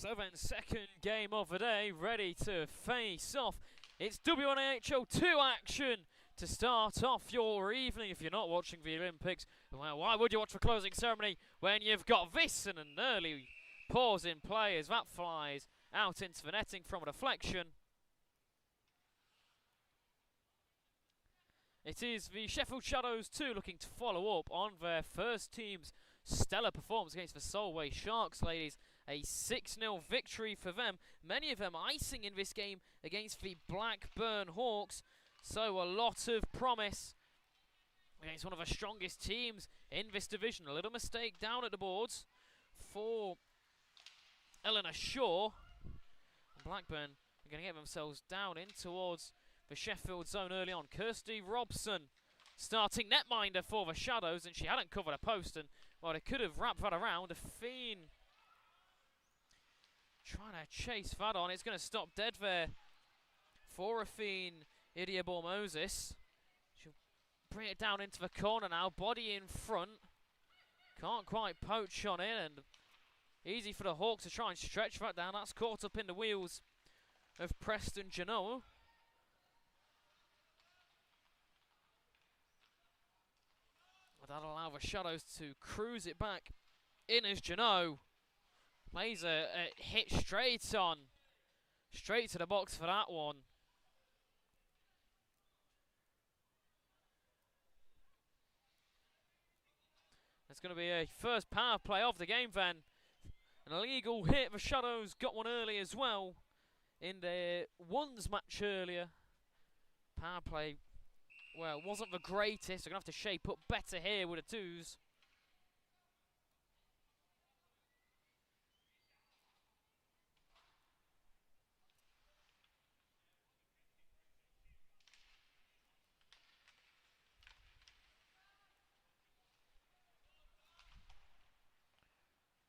So then, second game of the day, ready to face off. It's WNIHL2 action to start off your evening. If you're not watching the Olympics, well, why would you watch the closing ceremony when you've got this and an early pause in play as that flies out into the netting from a deflection. It is the Sheffield Shadows 2 looking to follow up on their first team's stellar performance against the Solway Sharks, ladies. A 6-0 victory for them. Many of them icing in this game against the Blackburn Hawks. So a lot of promise against one of the strongest teams in this division. A little mistake down at the boards for Eleanor Shaw. And Blackburn are going to get themselves down in towards the Sheffield zone early on. Kirsty Robson starting netminder for the Shadows, and she hadn't covered a post, and well, they could have wrapped that around. A Fiend trying to chase that on. It's going to stop dead there for a Fiend. Idiabor Moses. She'll bring it down into the corner now. Body in front. Can't quite poach on it, and easy for the Hawks to try and stretch that down. That's caught up in the wheels of Preston Genoa. That'll allow the Shadows to cruise it back in as Genoa plays a hit straight to the box for that one. It's going to be a first power play of the game then. An illegal hit. The Shadows got one early as well in their ones match earlier. Power play, well, wasn't the greatest. They're going to have to shape up better here with the twos.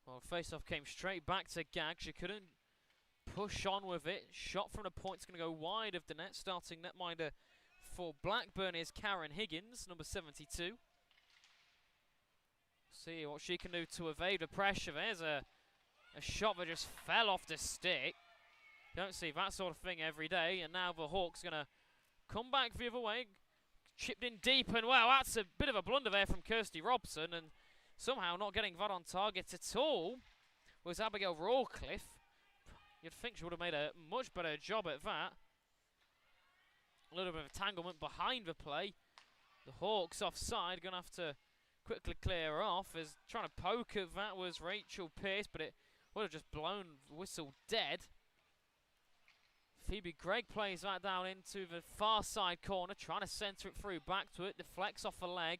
Well, face-off came straight back to Gag. She couldn't push on with it. Shot from the point's going to go wide of the net. Starting netminder for Blackburn is Karen Higgins, number 72. See what she can do to evade the pressure. There's a shot that just fell off the stick. Don't see that sort of thing every day. And now the Hawks going to come back the other way. Chipped in deep, and wow, that's a bit of a blunder there from Kirsty Robson. And somehow not getting that on target at all was Abigail Rawcliffe. You'd think she would have made a much better job at that. A little bit of entanglement behind the play. The Hawks offside, going to have to quickly clear off. As trying to poke at that was Rachel Pearce, but it would have just blown the whistle dead. Phoebe Gregg plays that down into the far side corner, trying to centre it through, back to it, deflects off the leg.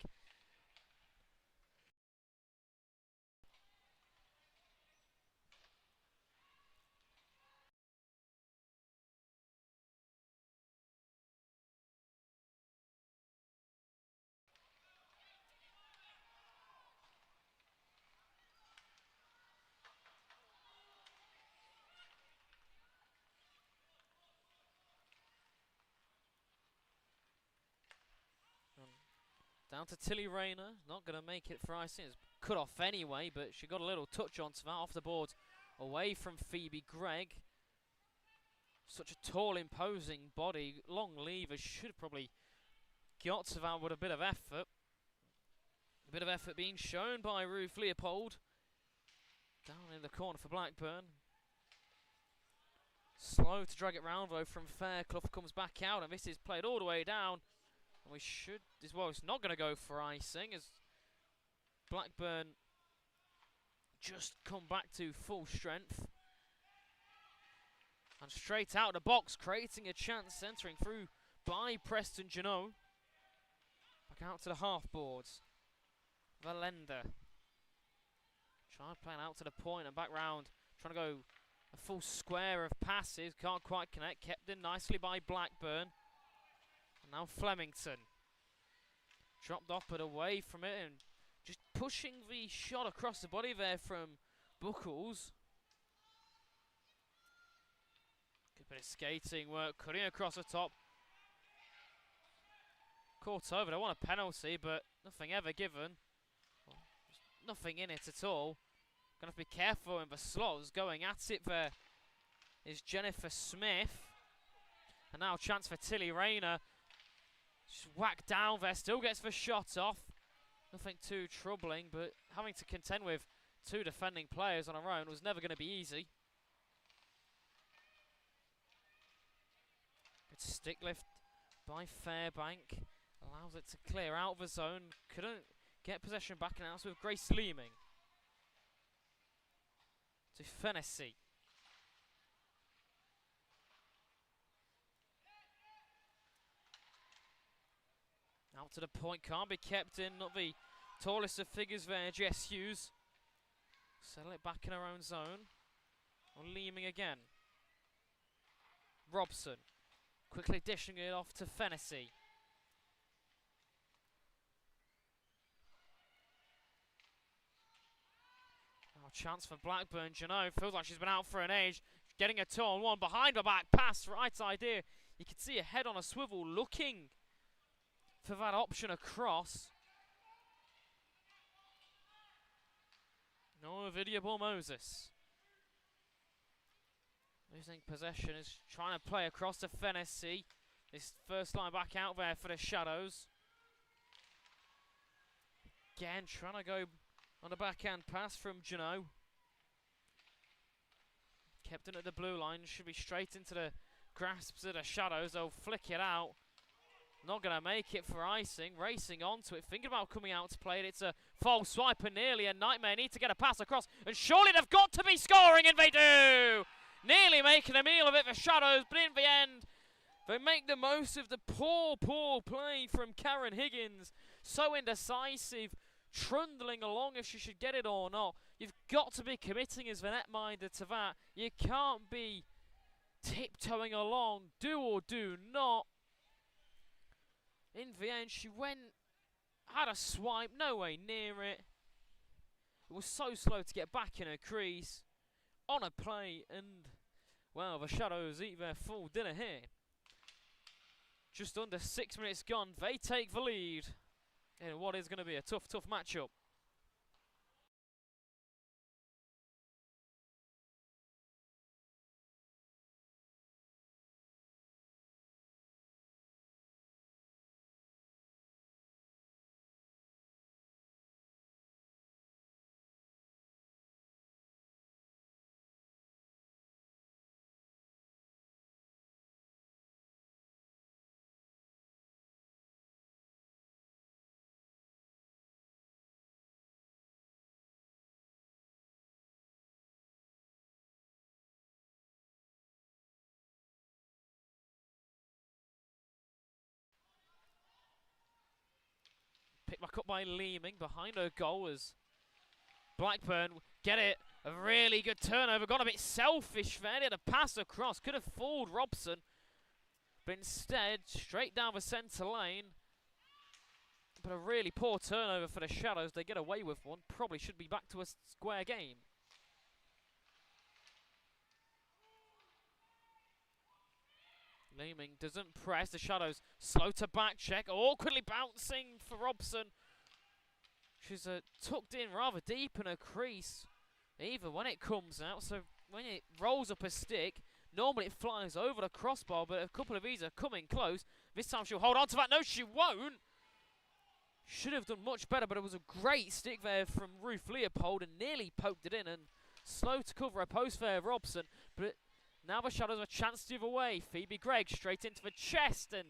Down to Tilly Rayner, not going to make it for icing. It's cut off anyway, but she got a little touch onto that off the board, away from Phoebe Gregg. Such a tall, imposing body, long lever, should have probably got to that with a bit of effort. A bit of effort being shown by Ruth Leopold. Down in the corner for Blackburn. Slow to drag it round though from Fairclough, comes back out, and this is played all the way down. And we should, as well, it's not going to go for icing as Blackburn just come back to full strength. And straight out of the box, creating a chance, centering through by Preston Genoa. Back out to the half boards. Valenda. Trying playing out to the point and back round. Trying to go a full square of passes. Can't quite connect. Kept in nicely by Blackburn. Now Flemington dropped off but away from it and just pushing the shot across the body there from Buckles. Good bit of skating work, cutting across the top. Caught over, they want a penalty, but nothing ever given. Well, nothing in it at all. Gonna have to be careful in the slots. Going at it there is Jennifer Smith. And now a chance for Tilly Rayner. She's whacked down there, still gets the shot off. Nothing too troubling, but having to contend with two defending players on her own was never going to be easy. Good stick lift by Fairbank. Allows it to clear out of the zone. Couldn't get possession back, and out with Grace Leeming. To Fennessy. Out to the point, can't be kept in. Not the tallest of figures there, Jess Hughes. Settle it back in her own zone. On Leeming again. Robson. Quickly dishing it off to Fennessy. Now a chance for Blackburn. Janot feels like she's been out for an age. Getting a 2-on-1 behind her back pass. Right idea. You can see her head on a swivel looking for that option across. No Ovidia Moses. Losing possession, is trying to play across to Fennessy. This first line back out there for the Shadows. Again, trying to go on the backhand pass from Janot. Kept in at the blue line, should be straight into the grasps of the Shadows. They'll flick it out. Not going to make it for icing. Racing onto it, thinking about coming out to play it. It's a false swipe and nearly a nightmare. Need to get a pass across, and surely they've got to be scoring, and they do! Nearly making a meal of it for Shadows, but in the end, they make the most of the poor play from Karen Higgins. So indecisive, trundling along if she should get it or not. You've got to be committing as the netminder to that. You can't be tiptoeing along, do or do not. In the end, she had a swipe, no way near it. It was so slow to get back in her crease, on a play, and, well, the Shadows eat their full dinner here. Just under 6 minutes gone, they take the lead in what is going to be a tough matchup. Picked back up by Leeming behind her goal as Blackburn get it. A really good turnover. Got a bit selfish there. They had a pass across. Could have fooled Robson. But instead, straight down the centre lane. But a really poor turnover for the Shadows. They get away with one. Probably should be back to a square game. Leeming doesn't press. The Shadows slow to back check. Awkwardly bouncing for Robson. She's tucked in rather deep in her crease, even when it comes out. So when it rolls up a stick, normally it flies over the crossbar, but a couple of these are coming close. This time she'll hold on to that. No, she won't. Should have done much better, but it was a great stick there from Ruth Leopold and nearly poked it in, and slow to cover a post there, Robson. But now the Shadows have a chance to give away. Phoebe Gregg straight into the chest, and,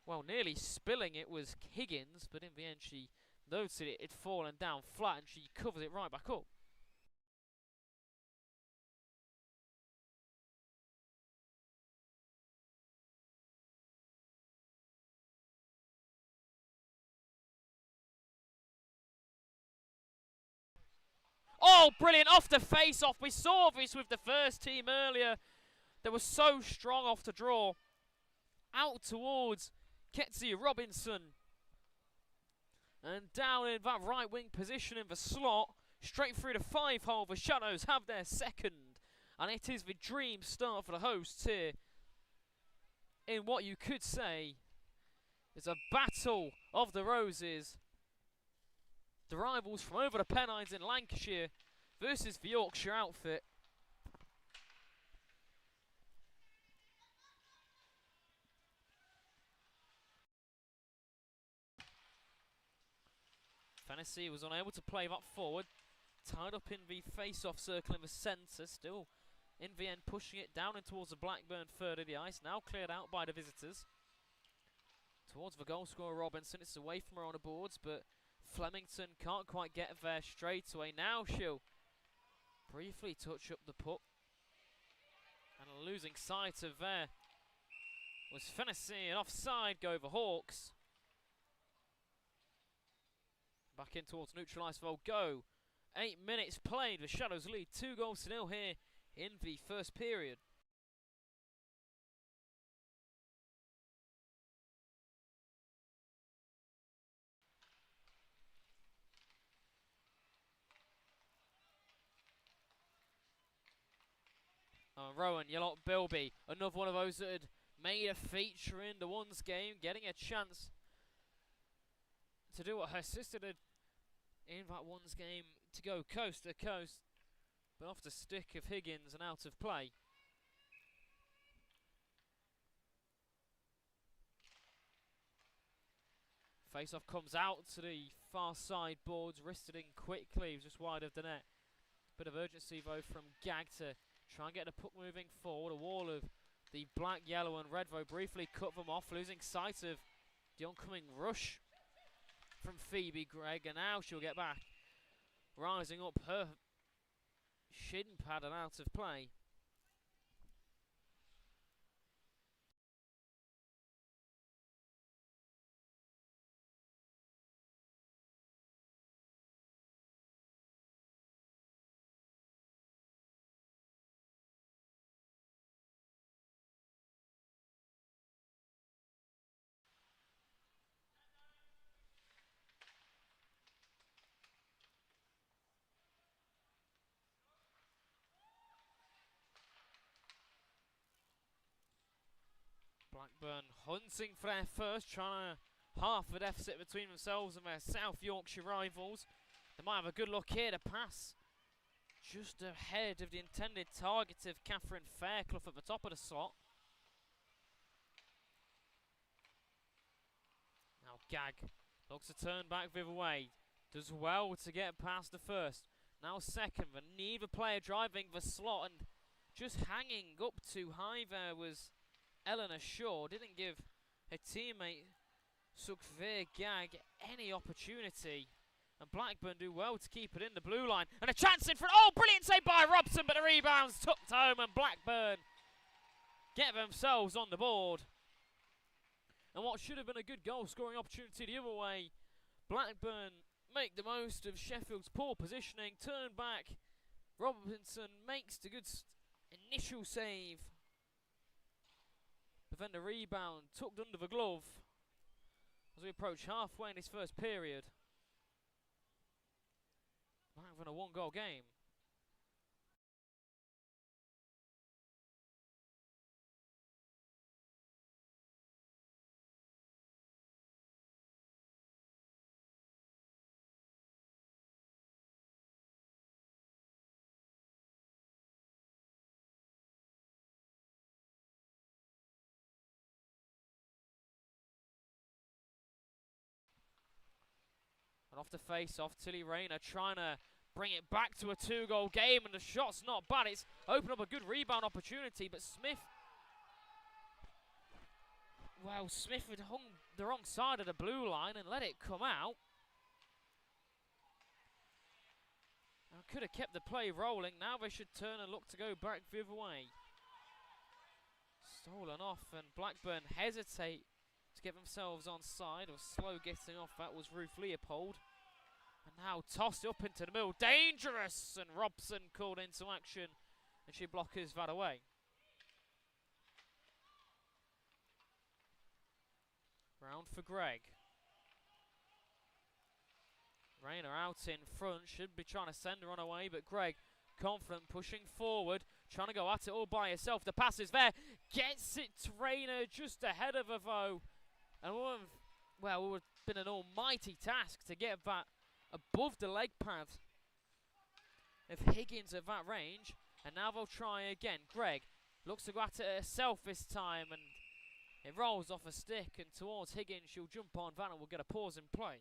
well, nearly spilling it was Higgins, but in the end she noticed it had fallen down flat, and she covers it right back up. Oh, brilliant, off the face-off. We saw this with the first team earlier. They were so strong off the draw. Out towards Ketsia Robinson. And down in that right wing position in the slot. Straight through the 5-hole. The Shadows have their second. And it is the dream start for the hosts here. In what you could say is a battle of the roses. The rivals from over the Pennines in Lancashire versus the Yorkshire outfit. Fennessy was unable to play that forward. Tied up in the face-off circle in the centre. Still in the end pushing it down and towards the Blackburn third of the ice. Now cleared out by the visitors. Towards the goal scorer Robinson. It's away from her on the boards, but Flemington can't quite get there straight away. Now she'll briefly touch up the puck. And losing sight of there was Fennessy. An offside go for Hawks. Back in towards neutralised, they'll go. 8 minutes played. The Shadows lead 2-0 here in the first period. Rowan, Yellow Bilby, another one of those that had made a feature in the ones game, getting a chance to do what her sister did in that ones game, to go coast to coast, but off the stick of Higgins and out of play. Face-off comes out to the far side boards, wristed in quickly, just wide of the net. Bit of urgency though from Gag to try and get the puck moving forward. A wall of the black, yellow and red though briefly cut them off, losing sight of the oncoming rush from Phoebe Gregg, and now she'll get back. Rising up, her shin pad and out of play. Blackburn hunting for their first, trying to half the deficit between themselves and their South Yorkshire rivals. They might have a good look here to pass just ahead of the intended target of Catherine Fairclough at the top of the slot. Now Gag looks to turn back the other way. Does well to get past the first. Now second, but neither player driving the slot, and just hanging up too high there was Eleanor Shaw. Didn't give her teammate Sukveer Gag any opportunity. And Blackburn do well to keep it in the blue line. And a chance in front. Oh, brilliant save by Robson, but the rebound's tucked home and Blackburn get themselves on the board. And what should have been a good goal scoring opportunity the other way, Blackburn make the most of Sheffield's poor positioning, turn back. Robinson makes the good initial save. But then the rebound tucked under the glove as we approach halfway in this first period. Having a one-goal game. And off the face-off, Tilly Rayner trying to bring it back to a two-goal game, and the shot's not bad. It's opened up a good rebound opportunity, but Smith, well, Smith had hung the wrong side of the blue line and let it come out. Now could have kept the play rolling. Now they should turn and look to go back the other way. Stolen off, and Blackburn hesitate to get themselves on side, or slow getting off. That was Ruth Leopold. And now tossed up into the middle, dangerous, and Robson called into action, and she blockers that away. Round for Gregg. Rayner out in front, should be trying to send her on away, but Gregg confident, pushing forward, trying to go at it all by herself. The pass is there, gets it to Rayner just ahead of her though, and well, it would have been an almighty task to get that above the leg pad of Higgins at that range. And now they'll try again. Greg looks to go at it herself this time, and it rolls off a stick and towards Higgins. She'll jump on that and we'll get a pause in play.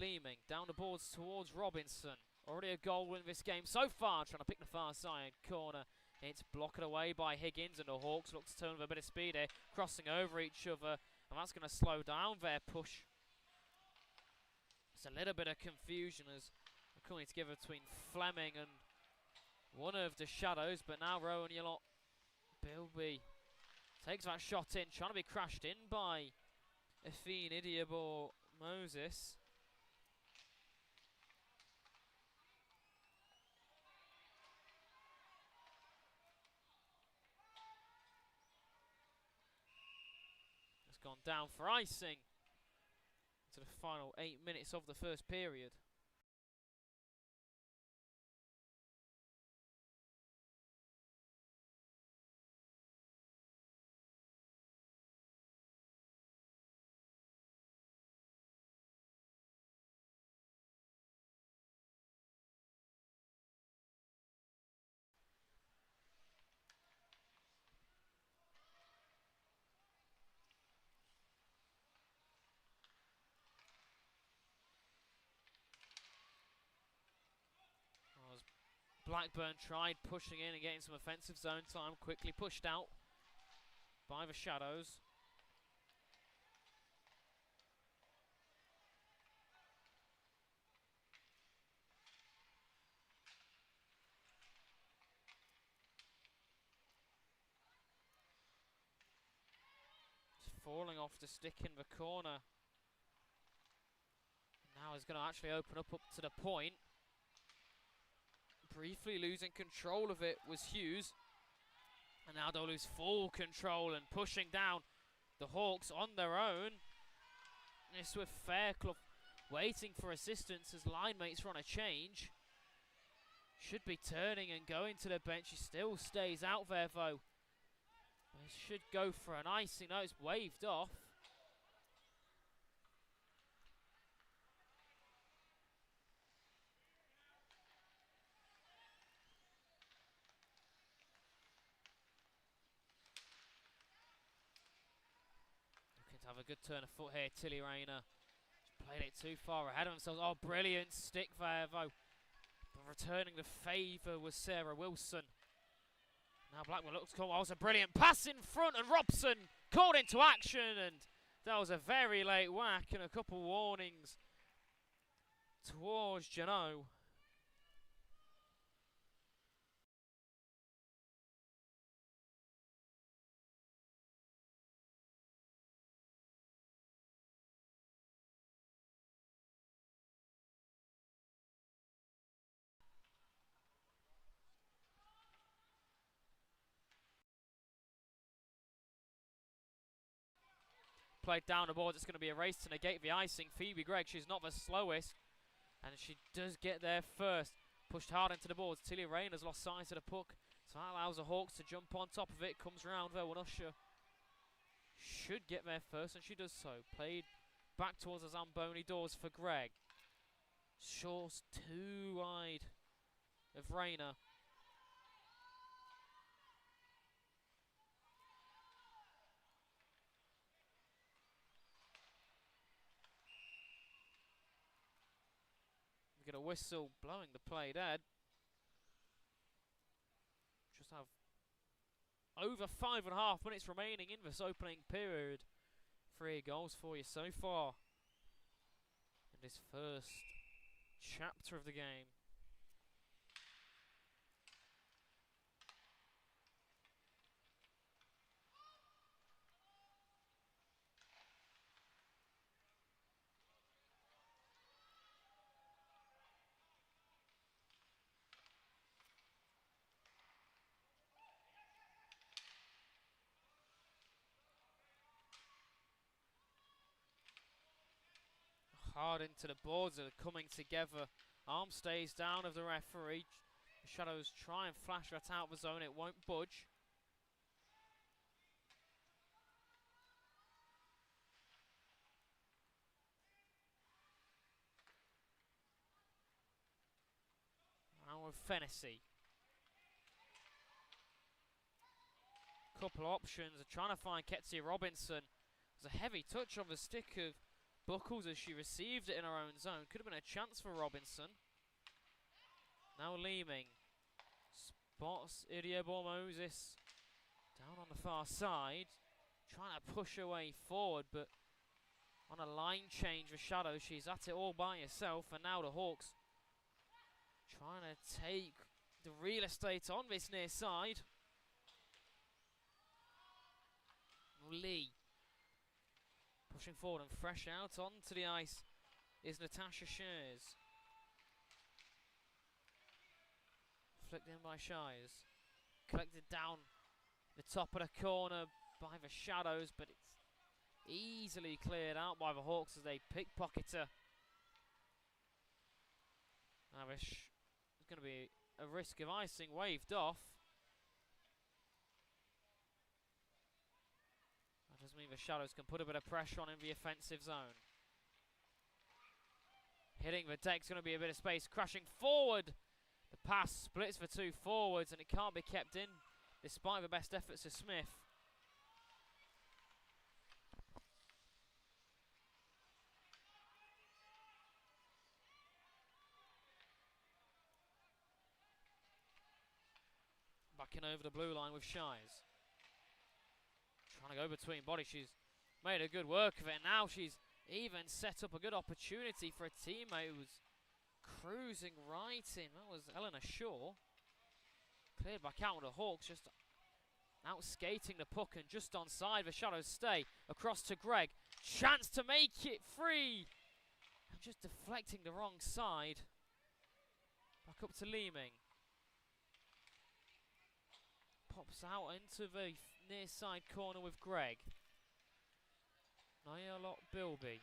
Leeming down the boards towards Robinson. Already a goal in this game so far, trying to pick the far side corner. It's blocked away by Higgins, and the Hawks look to turn with a bit of speed here, crossing over each other, and that's going to slow down their push. It's a little bit of confusion as we're coming together between Fleming and one of the Shadows, but now Rowan Yalot Bilby takes that shot in, trying to be crashed in by Athene Idiabor Moses. Gone down for icing to the final 8 minutes of the first period. Blackburn tried pushing in and getting some offensive zone time, quickly pushed out by the Shadows. It's falling off the stick in the corner. Now it's going to actually open up to the point. Briefly losing control of it was Hughes. And now they'll lose full control and pushing down the Hawks on their own. This with Fairclough waiting for assistance as line mates are on a change. Should be turning and going to the bench. He still stays out there though. This should go for an icing. No, it's waved off. Have a good turn of foot here, Tilly Rayner. Just played it too far ahead of themselves. Oh, brilliant stick there, though. But returning the favour was Sarah Wilson. Now Blackburn looks cool. Oh, it was a brilliant pass in front, and Robson called into action, and that was a very late whack and a couple warnings towards Jano. Played down the board. It's going to be a race to negate the icing. Phoebe Gregg, she's not the slowest, and she does get there first. Pushed hard into the boards. Tilly Rayner's lost sight of the puck, so that allows the Hawks to jump on top of it. Comes round there when Usher should get there first, and she does so. Played back towards the Zamboni doors for Gregg. Shaw's too wide of Rayner. We get a whistle blowing the play dead. Just over 5.5 minutes remaining in this opening period. 3 goals for you so far in this first chapter of the game. Hard into the boards that are coming together. Arm stays down of the referee. The Shadows try and flash that out of the zone. It won't budge. Now with Fennessy. Couple of options. They're trying to find Ketsia Robinson. There's a heavy touch on the stick of Buckles as she received it in her own zone. Could have been a chance for Robinson. Now Leeming. Spots Idiobor Moses down on the far side. Trying to push her way forward, but on a line change for Shadows, she's at it all by herself. And now the Hawks trying to take the real estate on this near side. Lee pushing forward and fresh out onto the ice is Natasha Shears. Flicked in by Shires. Collected down the top of the corner by the Shadows, but it's easily cleared out by the Hawks as they pickpocket her. Now there's going to be a risk of icing waved off. That does mean the Shadows can put a bit of pressure on in the offensive zone. Hitting the deck's going to be a bit of space, crashing forward. The pass splits the 2 forwards and it can't be kept in despite the best efforts of Smith. Backing over the blue line with Shires. Trying to go between bodies. She's made a good work of it. Now she's even set up a good opportunity for a teammate who was cruising right in. That was Eleanor Shaw. Cleared back out with the Hawks, just out skating the puck and just onside. The Shadows stay across to Greg. Chance to make it free. And just deflecting the wrong side. Back up to Leeming. Pops out into the near side corner with Greg. Nyarlot Bilby.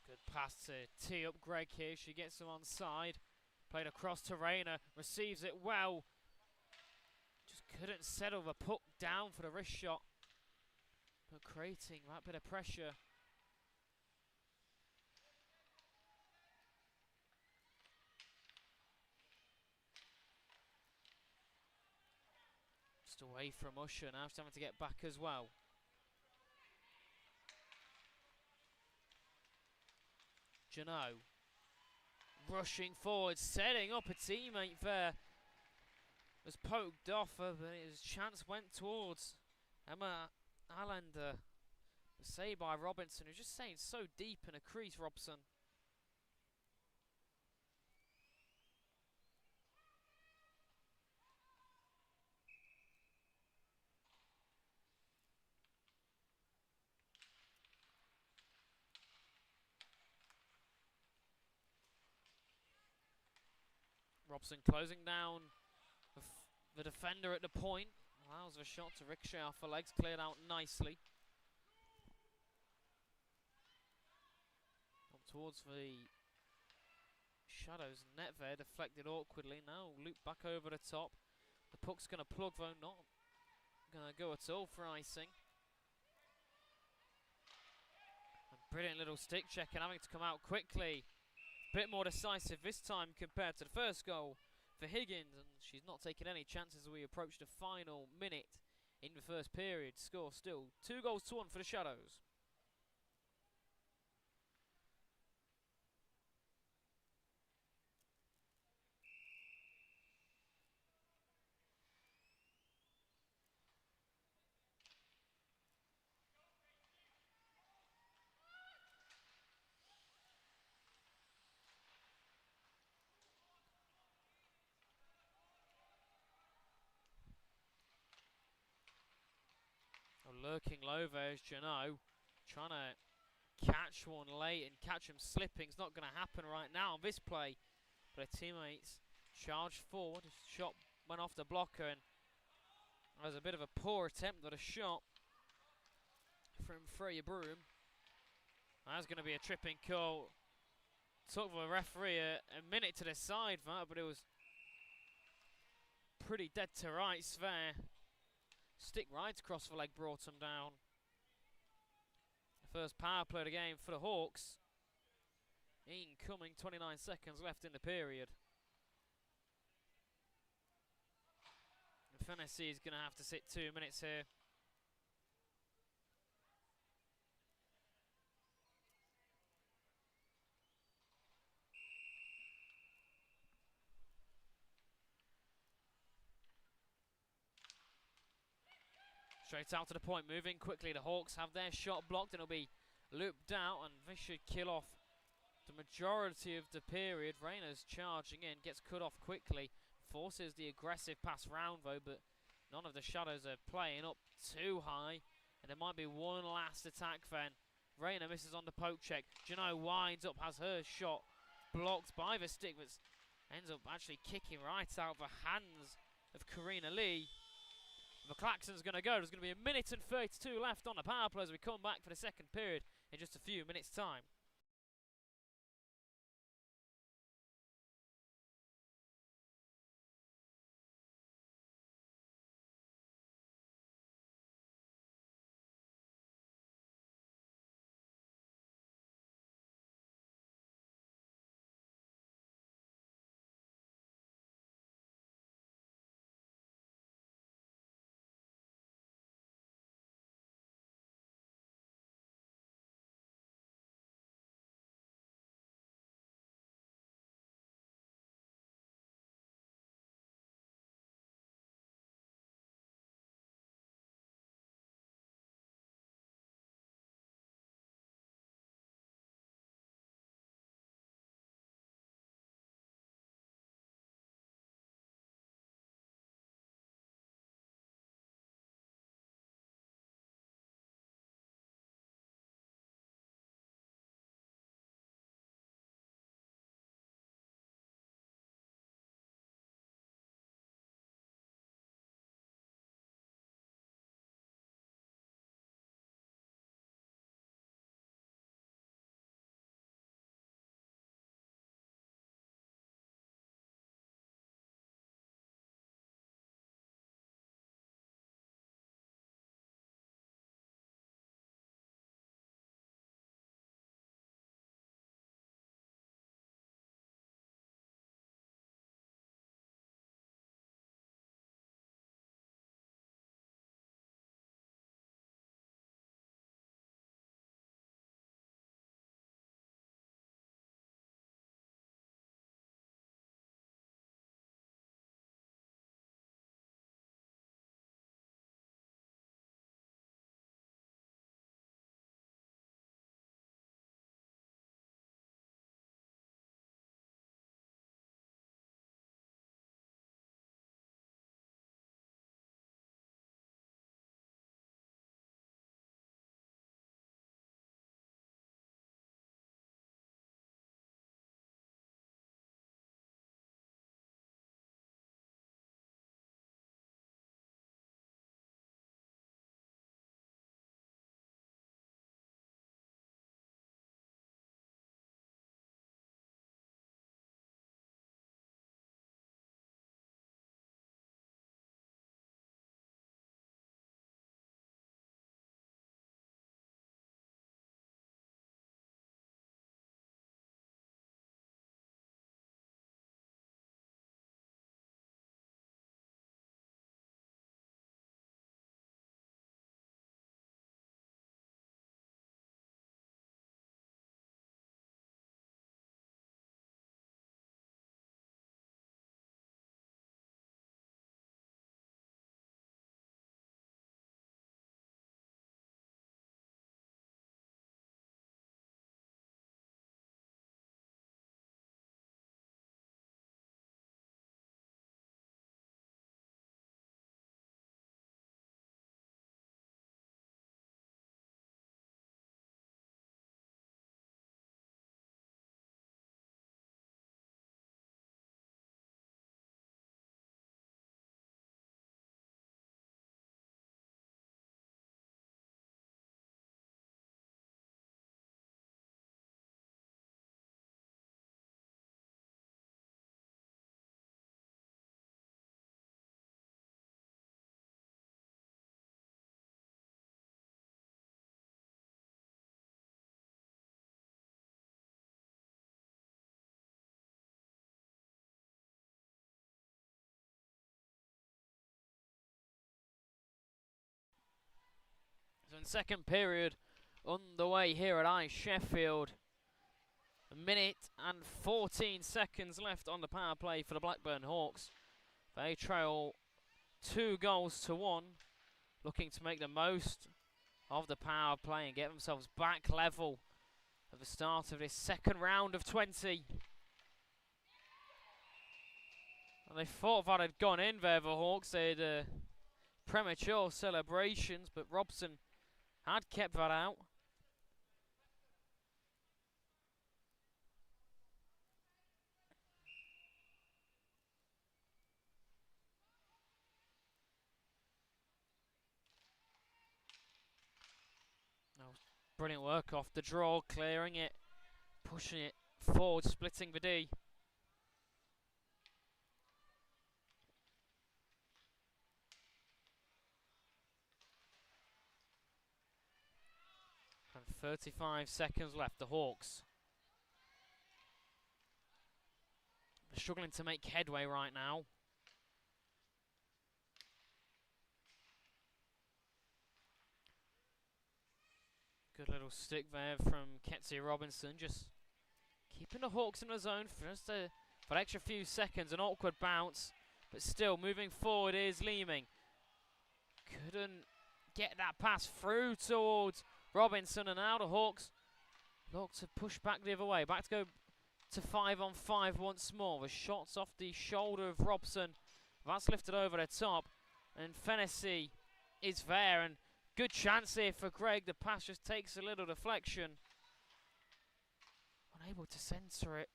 Good pass to tee up Greg here. She gets him on side. Played across to Rayner. Receives it well. Just couldn't settle the puck down for the wrist shot. But creating that bit of pressure. Just away from Usher. Now she's having to get back as well. Jano rushing forward, setting up a teammate there. Was poked off her, but his chance went towards Emma Allender. Saved by Robinson, who's just staying so deep in a crease, Robson. Robson closing down the defender at the point. Allows the shot to ricochet off the legs, cleared out nicely. Up towards the Shadows net there, deflected awkwardly. Now loop back over the top. The puck's going to plug though, not going to go at all for icing. And brilliant little stick check and having to come out quickly. bit more decisive this time compared to the first goal for Higgins, and she's not taking any chances as we approach the final minute in the first period. Score still 2-1 for the Shadows. Lurking low there is Jano, trying to catch one late and catch him slipping. It's not going to happen right now on this play, but her teammates charged forward. His shot went off the blocker, and there was a bit of a poor attempt at a shot from Freya Broom. That's going to be a tripping call. Took the referee a minute to decide that, but it was pretty dead to rights there. Stick right across the leg brought him down. The first power play of the game for the Hawks. Incoming, 29 seconds left in the period. And Fennessy is going to have to sit 2 minutes here. Straight out to the point, moving quickly. The Hawks have their shot blocked and it'll be looped out, and this should kill off the majority of the period. Rayner's charging in, gets cut off quickly, forces the aggressive pass round though, but none of the Shadows are playing up too high, and there might be one last attack then. Rayner misses on the poke check. Jano winds up, has her shot blocked by the stick, but ends up actually kicking right out of the hands of Karina Lee. McClaxon's going to go. There's going to be 1 minute and 32 left on the power play as we come back for the second period in just a few minutes' time. And second period underway here at Sheffield. A minute and 14 seconds left on the power play for the Blackburn Hawks. They trail 2-1, looking to make the most of the power play and get themselves back level at the start of this second round of 20. And they thought that had gone in there, the Hawks. They had premature celebrations, but Robson had kept that out. Brilliant work off the draw, clearing it, pushing it forward, splitting the D. And 35 seconds left, the Hawks. They're struggling to make headway right now. Good little stick there from Ketsi Robinson, just keeping the Hawks in the zone for just for an extra few seconds. An awkward bounce, but still moving forward is Leeming. Couldn't get that pass through towards Robinson, and now the Hawks look to push back the other way. Back to go to 5-on-5 once more. The shots off the shoulder of Robson. That's lifted over the top, and Fennessy is there, and good chance here for Greg. The pass just takes a little deflection. Unable to centre it.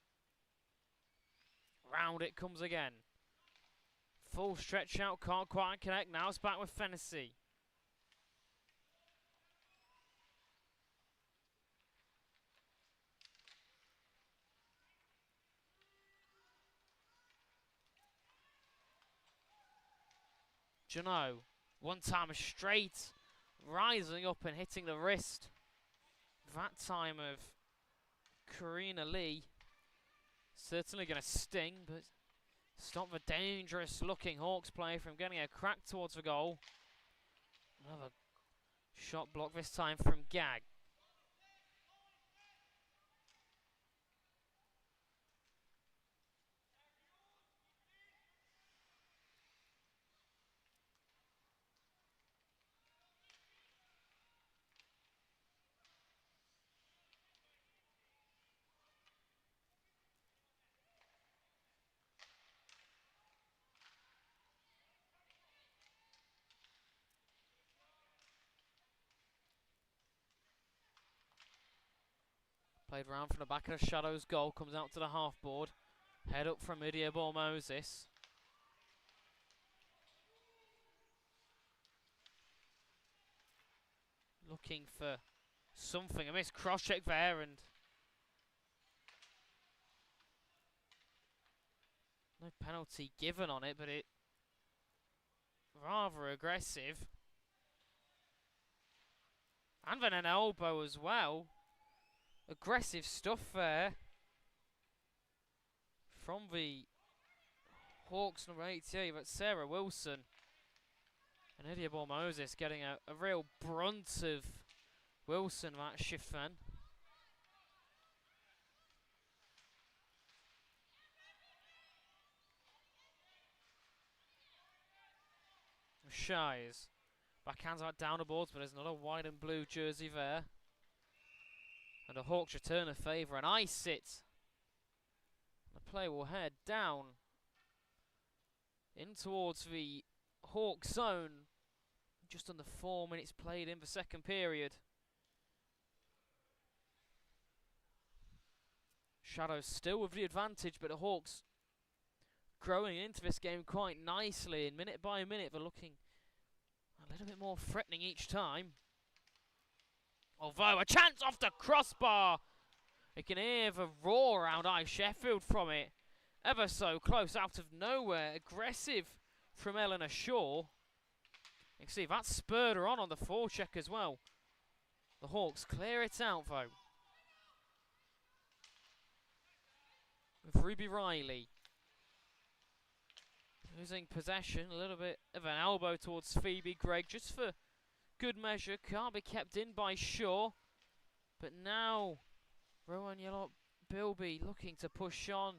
Round it comes again. Full stretch out, can't quite connect. Now it's back with Fennessy. Jano, one time straight, rising up and hitting the wrist. That time of Karina Lee. Certainly going to sting, but stop the dangerous looking Hawks play from getting a crack towards the goal. Another shot block, this time from Gag. Played round from the back of the Shadows goal, comes out to the half board. Head up from Idiabor Moses. Looking for something. A missed cross check there, and no penalty given on it, but it rather aggressive. And then an elbow as well. Aggressive stuff there from the Hawks number 88, but Sarah Wilson and Idiabor Moses getting a real brunt of Wilson that shift then. Shies backhands out down the boards, but there's another white and blue jersey there. And the Hawks return a favour, and ice it. The play will head down in towards the Hawks zone. Just under 4 minutes played in the second period. Shadows still with the advantage, but the Hawks growing into this game quite nicely. And minute by minute, they're looking a little bit more threatening each time. Although a chance off the crossbar. You can hear the roar around Sheffield from it. Ever so close, out of nowhere. Aggressive from Eleanor Shaw. You can see that spurred her on the forecheck as well. The Hawks clear it out though. With Ruby Riley losing possession. A little bit of an elbow towards Phoebe Gregg just for good measure. Can't be kept in by Shaw. But now, Rowan Bilby looking to push on.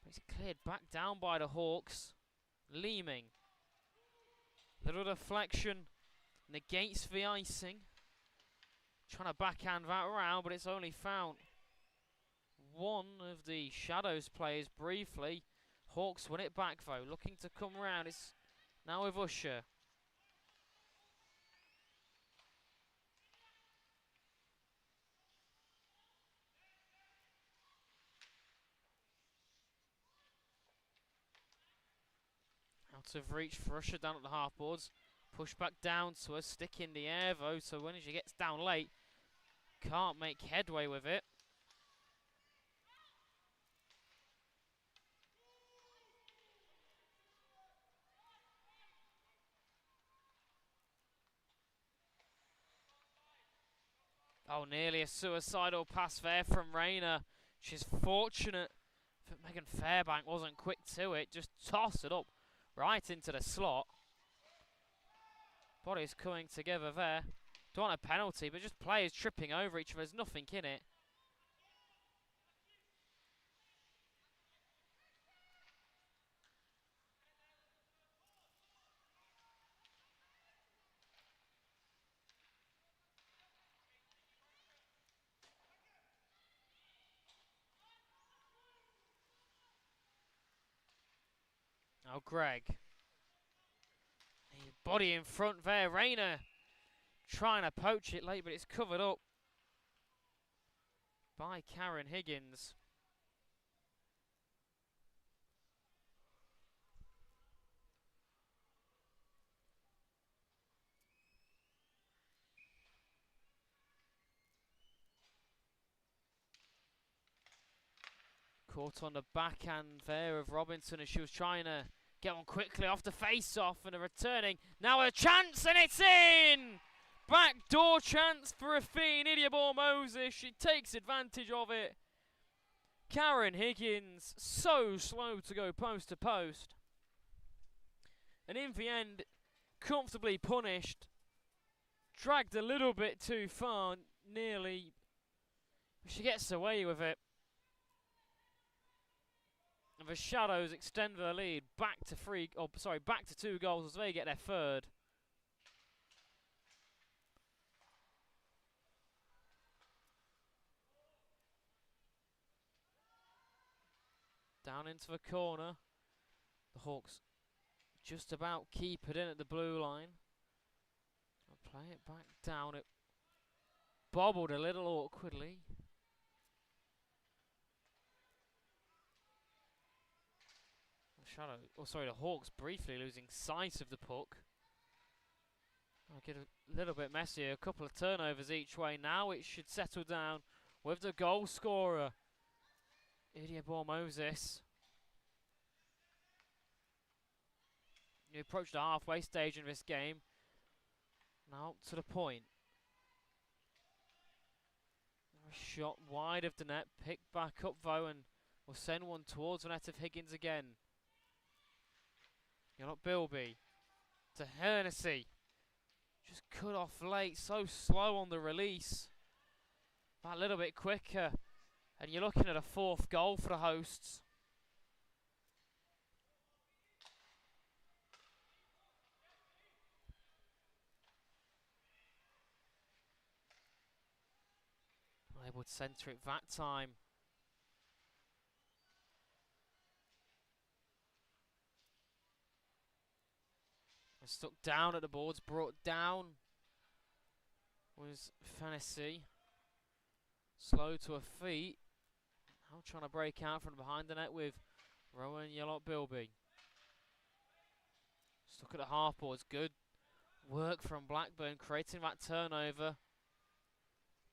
But he's cleared back down by the Hawks. Leeming. Little deflection. Negates the icing. Trying to backhand that around, but it's only found one of the Shadows players briefly. Hawks win it back though. Looking to come round. It's now with Usher. Out of reach for Usher down at the half boards. Push back down to her. Stick in the air though. So when she gets down late, can't make headway with it. Oh, nearly a suicidal pass there from Rayner. She's fortunate that Megan Fairbank wasn't quick to it. Just tossed it up right into the slot. Bodies coming together there. Don't want a penalty, but just players tripping over each other. There's nothing in it. Now Greg. Body in front there. Rayner trying to poach it late, but it's covered up by Karen Higgins. Caught on the backhand there of Robinson as she was trying to get on quickly off the face-off, and a returning. Now a chance, and it's in! Backdoor chance for Athene Idiabor-Moses. She takes advantage of it. Karen Higgins, so slow to go post to post. And in the end, comfortably punished. Dragged a little bit too far, nearly. She gets away with it. And the Shadows extend their lead back to 2 goals as they get their third. Down into the corner. The Hawks just about keep it in at the blue line. I'll play it back down. It bobbled a little awkwardly. The Hawks briefly losing sight of the puck. I'll get a little bit messier. A couple of turnovers each way. Now it should settle down with the goal scorer, Idiabor-Moses. You approach the halfway stage in this game. Now to the point. A shot wide of the net. Picked back up though, and will send one towards the net of Higgins again. You're not Bilby. To Hennessy. Just cut off late. So slow on the release. That little bit quicker. And you're looking at a 4th goal for the hosts. Able to centre it that time. Stuck down at the boards, brought down was Fantasy. Slow to her feet. Now trying to break out from behind the net with Rowan Bilby. Stuck at the half boards, good work from Blackburn, creating that turnover.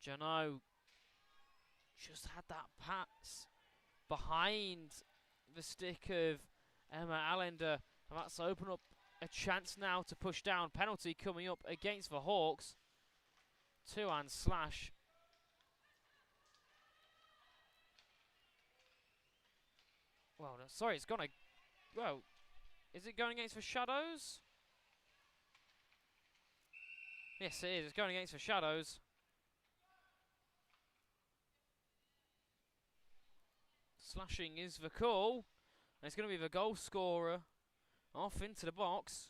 Jano just had that pass behind the stick of Emma Allender, and that's opened up a chance now to push down. Penalty coming up against the Hawks. 2-hand slash. Well, no, sorry, it's gonna. Well, is it going against the Shadows? Yes, it is. It's going against the Shadows. Slashing is the call. And it's going to be the goal scorer off into the box.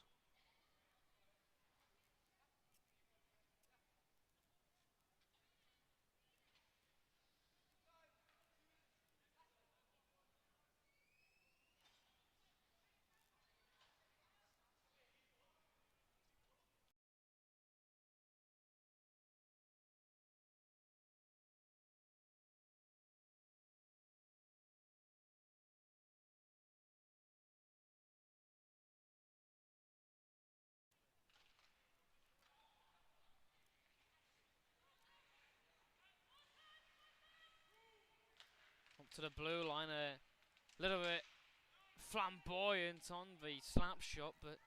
Up to the blue line, a little bit flamboyant on the slap shot, but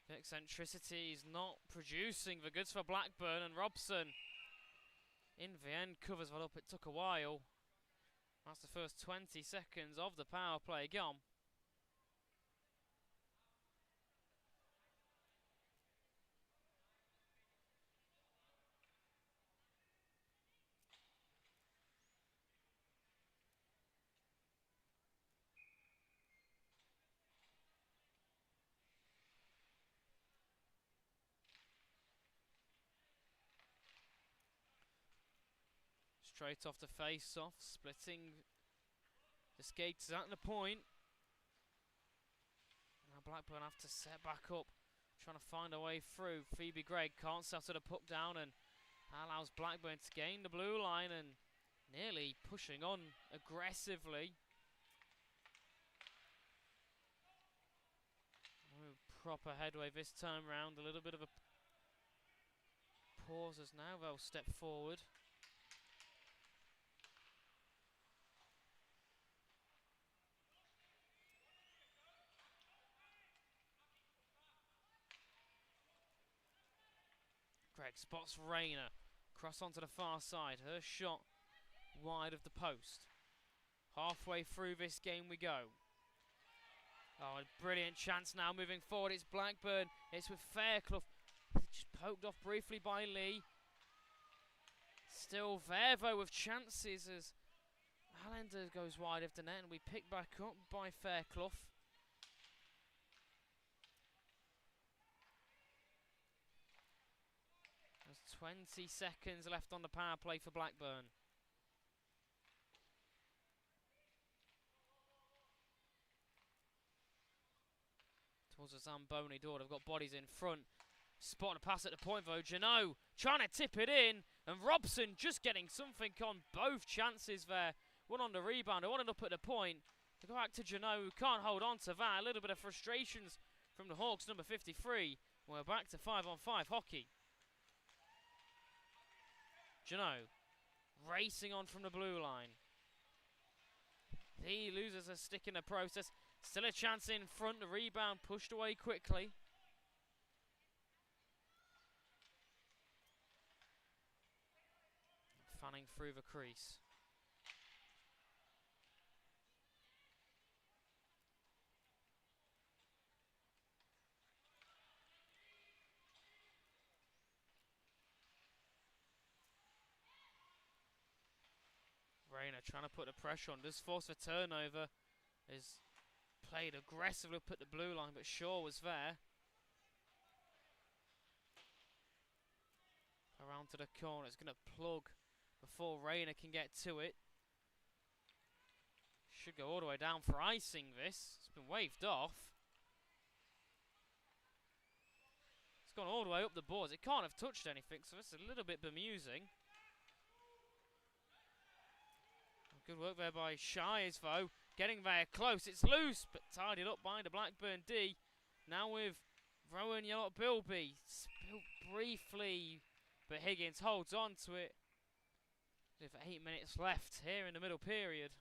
the eccentricity is not producing the goods for Blackburn, and Robson in the end covers that up. It took a while. That's the first 20 seconds of the power play gone. Straight off the face-off, splitting the skaters at the point. Now Blackburn have to set back up, trying to find a way through. Phoebe Gregg can't settle the puck down, and that allows Blackburn to gain the blue line and nearly pushing on aggressively. Proper headway this time round. A little bit of a pause as now they'll step forward. Gregg spots Rayner. Cross onto the far side. Her shot wide of the post. Halfway through this game we go. Oh, a brilliant chance now moving forward. It's Blackburn. It's with Fairclough. Just poked off briefly by Lee. Still there though with chances as Allender goes wide of the net, and we pick back up by Fairclough. There's 20 seconds left on the power play for Blackburn. Towards the Zamboni door, they've got bodies in front. Spot a pass at the point though. Janot trying to tip it in, and Robson just getting something on both chances there. One on the rebound, one up at the point. They go back to Janot, who can't hold on to that. A little bit of frustrations from the Hawks, number 53. We're back to 5-on-5 hockey. Janot racing on from the blue line. He loses a stick in the process. Still a chance in front. The rebound pushed away quickly. Fanning through the crease. Rayner trying to put the pressure on. Does force a turnover. Is played aggressively up at the blue line, but Shaw was there. Around to the corner. It's going to plug before Rayner can get to it. Should go all the way down for icing this. It's been waved off. It's gone all the way up the boards. It can't have touched anything, so it's a little bit bemusing. Good work there by Shires, though. Getting there close. It's loose, but tidied up by the Blackburn D. Now with Rowan Yellott-Bilby. Spilt briefly, but Higgins holds on to it. With 8 minutes left here in the middle period.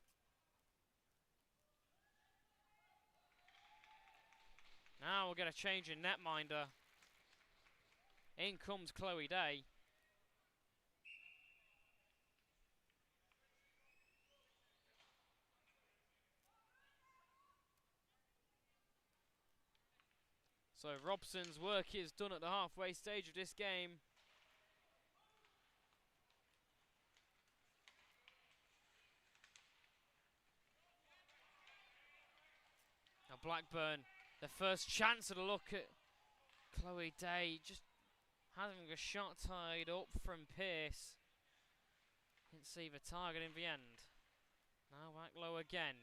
Now we'll get a change in netminder. In comes Chloe Day. So Robson's work is done at the halfway stage of this game. Now Blackburn, their first chance at a look at Chloe Day, just having a shot tied up from Pearce. Didn't see the target in the end. Now back low again.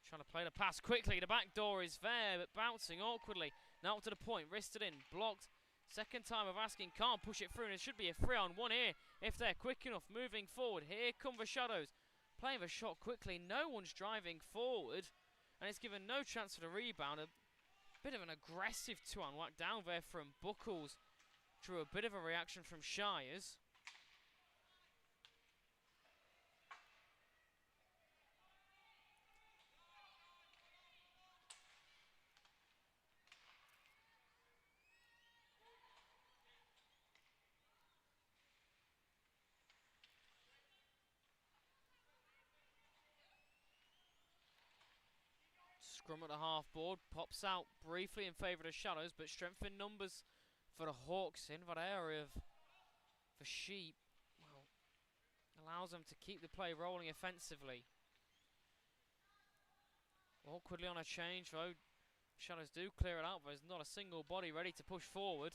Trying to play the pass quickly. The back door is there, but bouncing awkwardly. Now up to the point, wristed in, blocked. Second time of asking, can't push it through, and it should be a 3-on-1 here if they're quick enough. Moving forward, here come the Shadows. Playing the shot quickly, no one's driving forward, and it's given no chance for the rebound. A bit of an aggressive 2-on whack down there from Buckles. Drew a bit of a reaction from Shires. Scrum at the half board, pops out briefly in favour of the Shadows, but strength in numbers for the Hawks in that area of the Sheep. Well, allows them to keep the play rolling offensively. Awkwardly on a change though, Shadows do clear it out, but there's not a single body ready to push forward.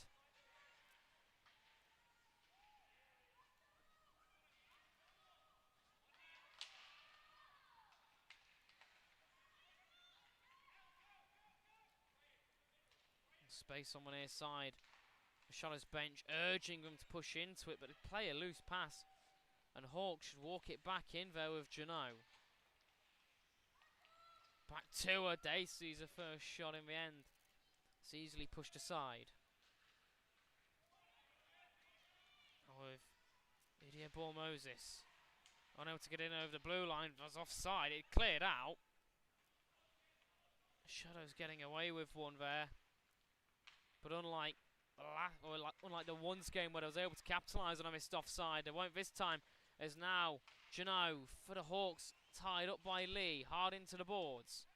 Space on the near side. The Shadows bench urging them to push into it, but they play a loose pass. And Hawks should walk it back in there with Jano. Back to her. Day sees her first shot in the end. It's easily pushed aside. With Lydia Ball Moses unable to get in over the blue line, was offside. It cleared out. Shadows getting away with one there. But unlike the ones game where they was able to capitalise on a missed offside, they won't this time, as now Jano for the Hawks, tied up by Lee, hard into the boards.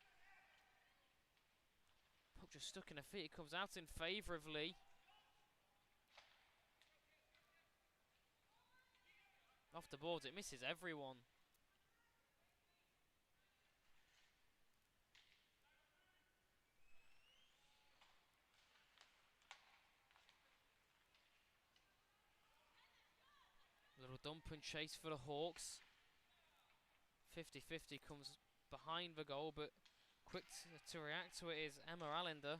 Puck just stuck in her feet, it comes out in favour of Lee. Off the boards, it misses everyone. Little dump and chase for the Hawks. 50-50 comes behind the goal, but quick to react to it is Emma Allender.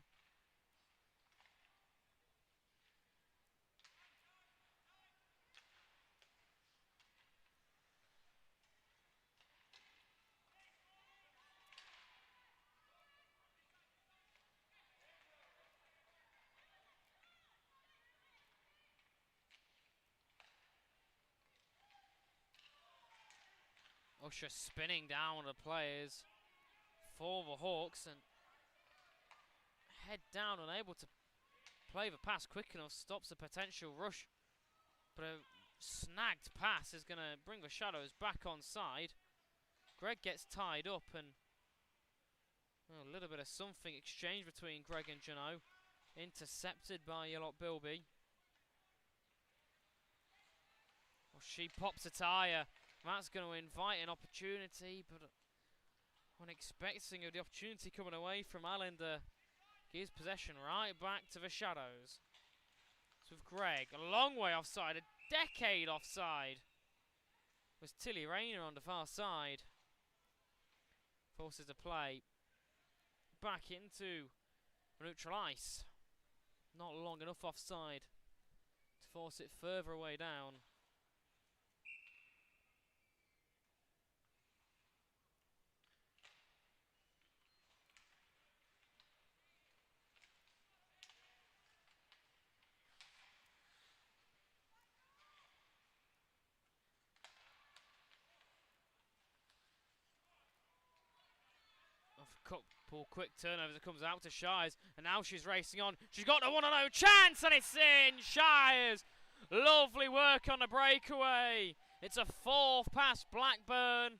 Usher spinning down on the players for the Hawks and head down, unable to play the pass quick enough, stops a potential rush. But a snagged pass is going to bring the Shadows back on side. Greg gets tied up and a little bit of something exchanged between Greg and Jano. Intercepted by Yellow Bilby. Well, she pops a tyre. That's going to invite an opportunity, but unexpecting of the opportunity coming away from Allender gives possession right back to the Shadows. So with Greg, a long way offside, a decade offside. Was Tilly Rayner on the far side. Forces the play back into neutral ice. Not long enough offside to force it further away down. Couple quick turnovers, it comes out to Shires, and now she's racing on. She's got the 1-0 chance, and it's in! Shires! Lovely work on the breakaway. It's a fourth past Blackburn.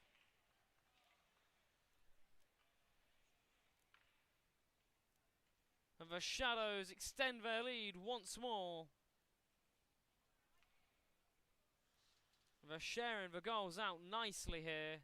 the Shadows extend their lead once more. They're sharing the goals out nicely here.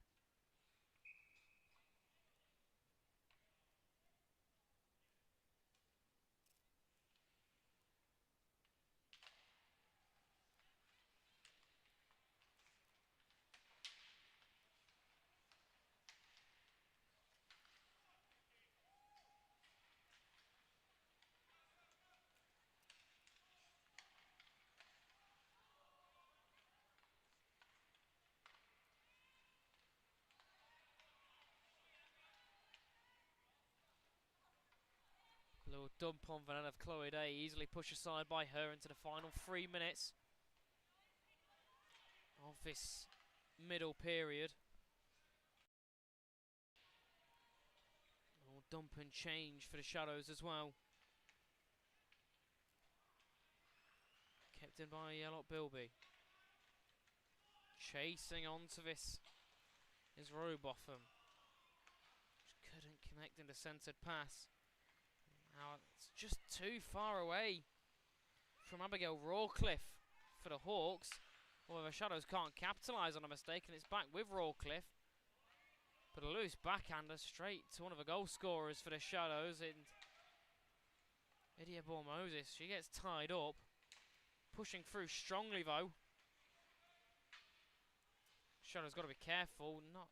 Little dump on the net of Chloe Day, easily pushed aside by her into the final 3 minutes of this middle period. Little dump and change for the Shadows as well. Kept in by Yellow Bilby. Chasing onto this is Robotham. Just couldn't connect in the centred pass. Now it's just too far away from Abigail Rawcliffe for the Hawks. Well, the Shadows can't capitalise on a mistake, and it's back with Rawcliffe. But a loose backhander straight to one of the goal scorers for the Shadows. And Idiabor Moses, she gets tied up. Pushing through strongly though. Shadows got to be careful, not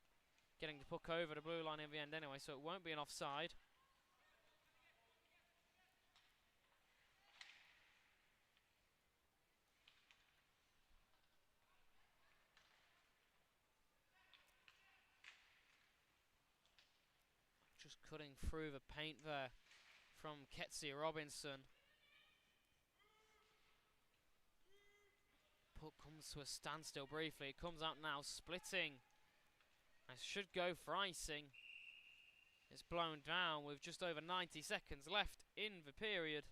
getting the puck over the blue line in the end anyway, so it won't be an offside. Just cutting through the paint there from Ketsia Robinson. Puck comes to a standstill briefly. It comes out now, splitting. It should go for icing. It's blown down with just over 90 seconds left in the period.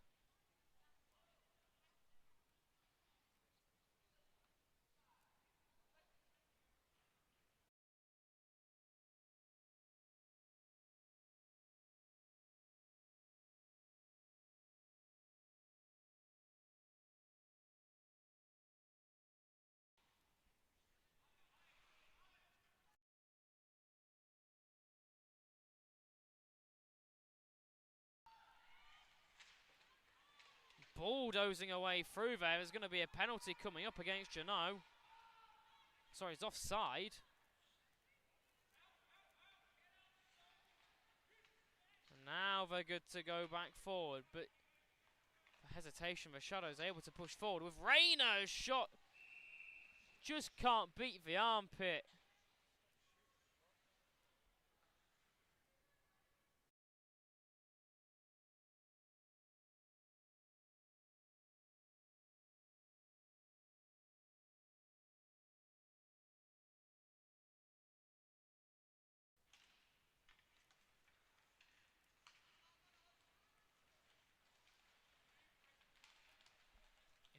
Bulldozing away through there. There's going to be a penalty coming up against Janot. Sorry, it's offside. And now they're good to go back forward, but the hesitation, the Shadows able to push forward with Rayner's shot. Just can't beat the armpit.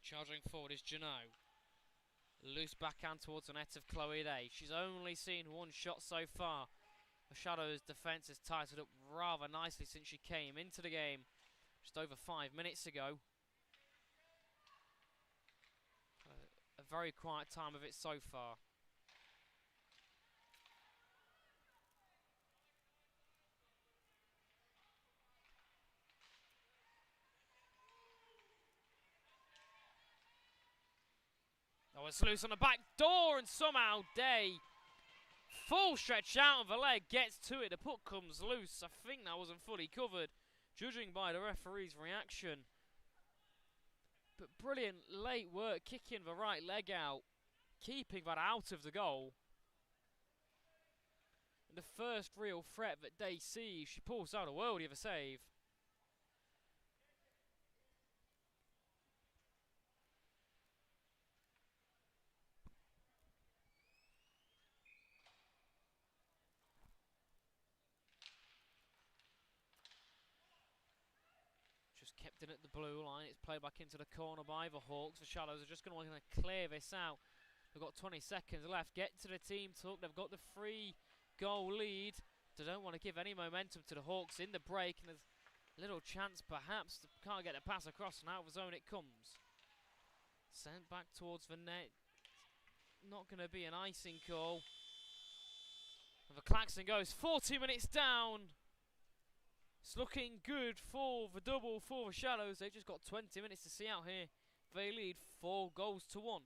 Charging forward is Janot. Loose backhand towards the net of Chloe Day. She's only seen one shot so far. The Shadows' defence has tightened up rather nicely since she came into the game just over 5 minutes ago. A very quiet time of it so far. Oh, it's loose on the back door, and somehow Day, full stretch out of the leg, gets to it. The puck comes loose. I think that wasn't fully covered, judging by the referee's reaction. But brilliant late work, kicking the right leg out, keeping that out of the goal. And the first real threat that Day sees, she pulls out a worldie of a save. Kept in at the blue line. It's played back into the corner by the Hawks. The Shadows are just going to want to clear this out. They've got 20 seconds left. Get to the team talk. They've got the 3-goal lead. They don't want to give any momentum to the Hawks in the break. And Little chance perhaps. Can't get a pass across, and out of the zone it comes. Sent back towards the net. Not going to be an icing call. And the klaxon goes 40 minutes down. It's looking good for the double for the Shadows. They've just got 20 minutes to see out here. They lead 4-1.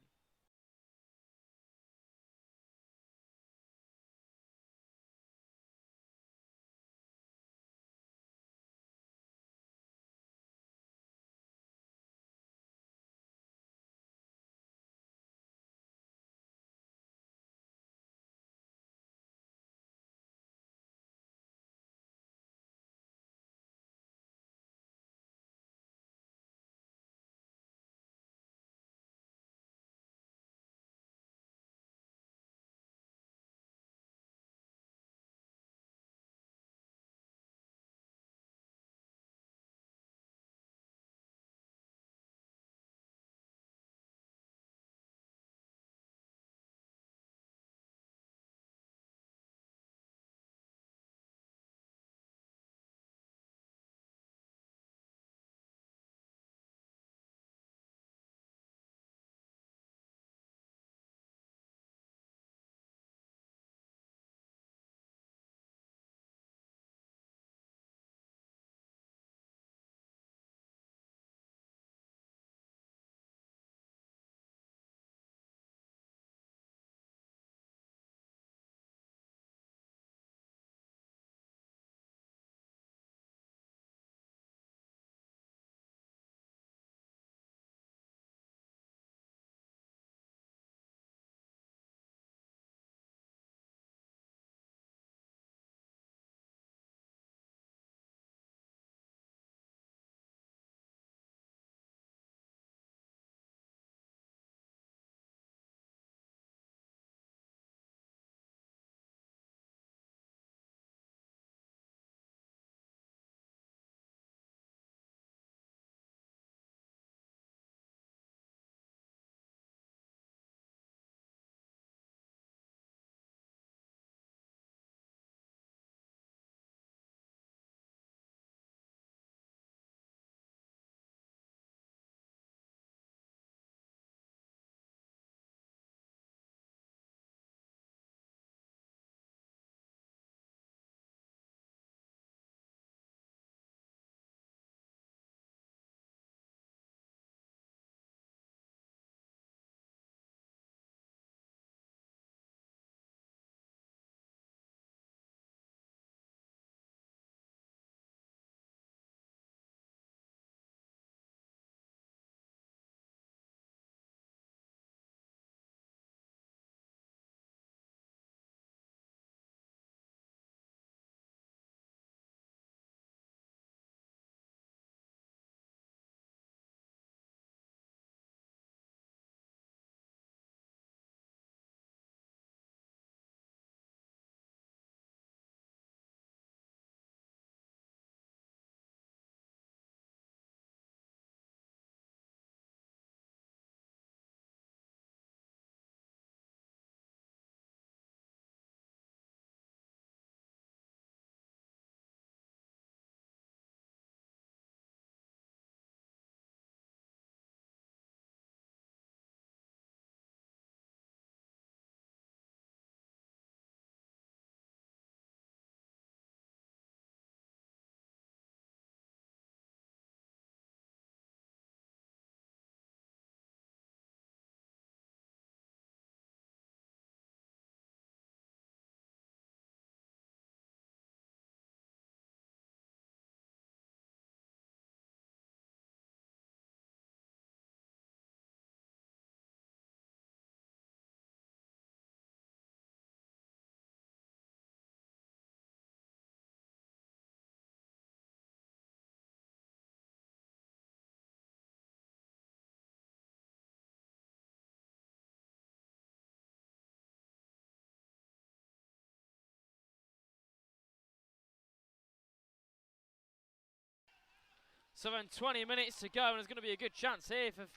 So then 20 minutes to go, and there's going to be a good chance here for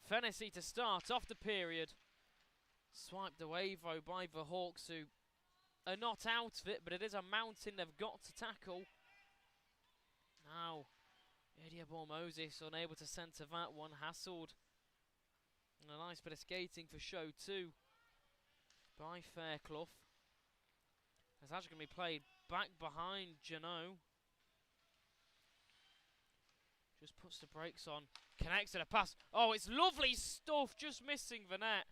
Fennessy to start off the period. Swiped away though by the Hawks, who are not out of it, but it is a mountain they've got to tackle. Now Idiabor Moses unable to centre that one, hassled. And a nice bit of skating for show too by Fairclough. It's actually going to be played back behind Janot. Just puts the brakes on, connects to the pass. Oh, it's lovely stuff, just missing the net.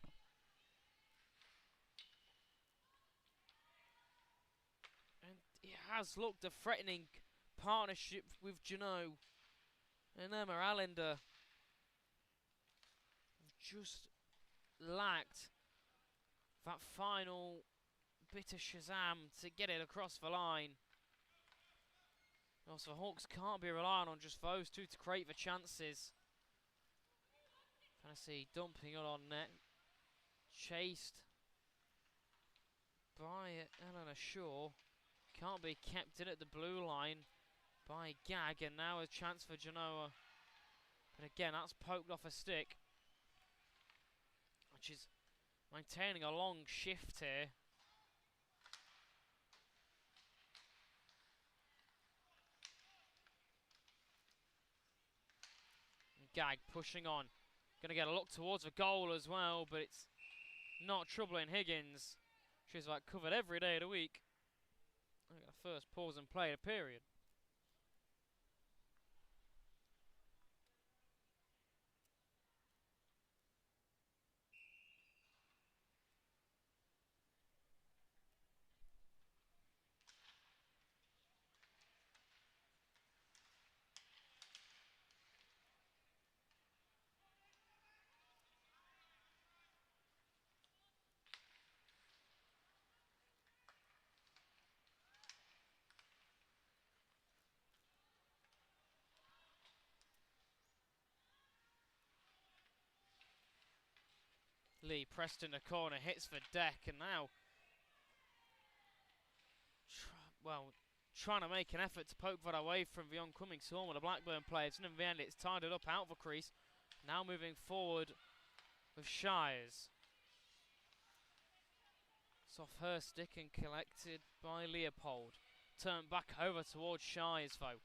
And it has looked a threatening partnership with Janot and Emma Allender. Just lacked that final bit of Shazam to get it across the line. Also, the Hawks can't be relying on just those two to create the chances. Fantasy dumping it on net. Chased by Eleanor Shaw. Can't be kept in at the blue line by Gag, and now a chance for Genoa. But again, that's poked off a stick, which is maintaining a long shift here. Gag pushing on. Going to get a look towards the goal as well, but it's not troubling Higgins. She's like covered every day of the week. I got a first pause and play of the period. Lee pressed in the corner, hits the deck, and now trying to make an effort to poke that away from the oncoming swarm of the Blackburn players, and in the end it's tied it up out the crease. Now moving forward with Shires. It's off her stick and collected by Leopold. Turned back over towards Shires though.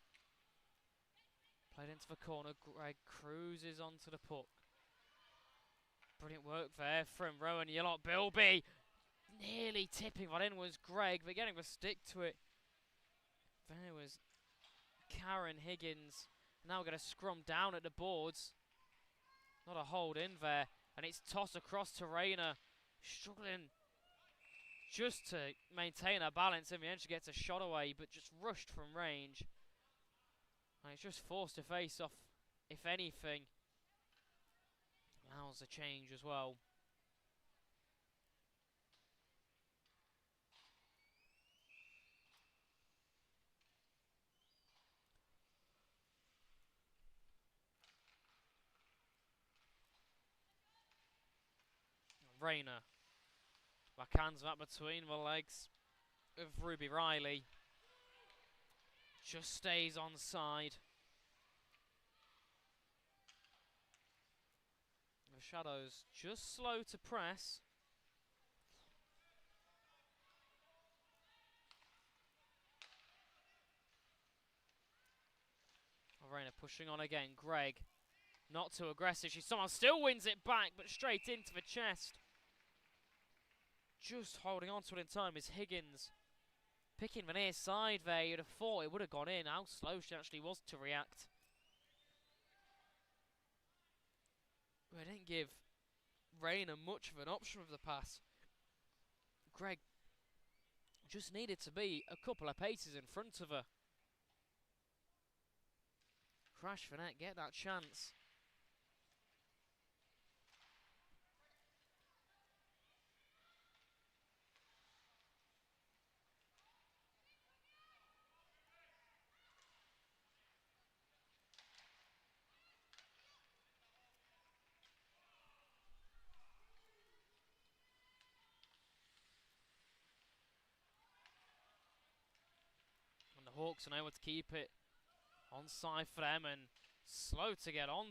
Played into the corner, Greg cruises onto the puck. Brilliant work there from Rowan Yellott. Bilby nearly tipping that in was Greg, but getting the stick to it. There was Karen Higgins. Now we're going to scrum down at the boards. Not a hold in there. And it's tossed across to Rayner. Struggling just to maintain her balance. In the end she gets a shot away, but just rushed from range. And it's just forced to face off, if anything. Allows a change as well. Rayner backhands that between the legs of Ruby Riley. Just stays on side. The Shadows just slow to press. Rayner pushing on again. Greg, not too aggressive. She somehow still wins it back, but straight into the chest. Just holding on to it in time is Higgins. Picking the near side there. You'd have thought it would have gone in. How slow she actually was to react. But it didn't give Rayner much of an option with the pass. Greg just needed to be a couple of paces in front of her. Crash for net, get that chance. And the Hawks are able to keep it onside for them, and slow to get on,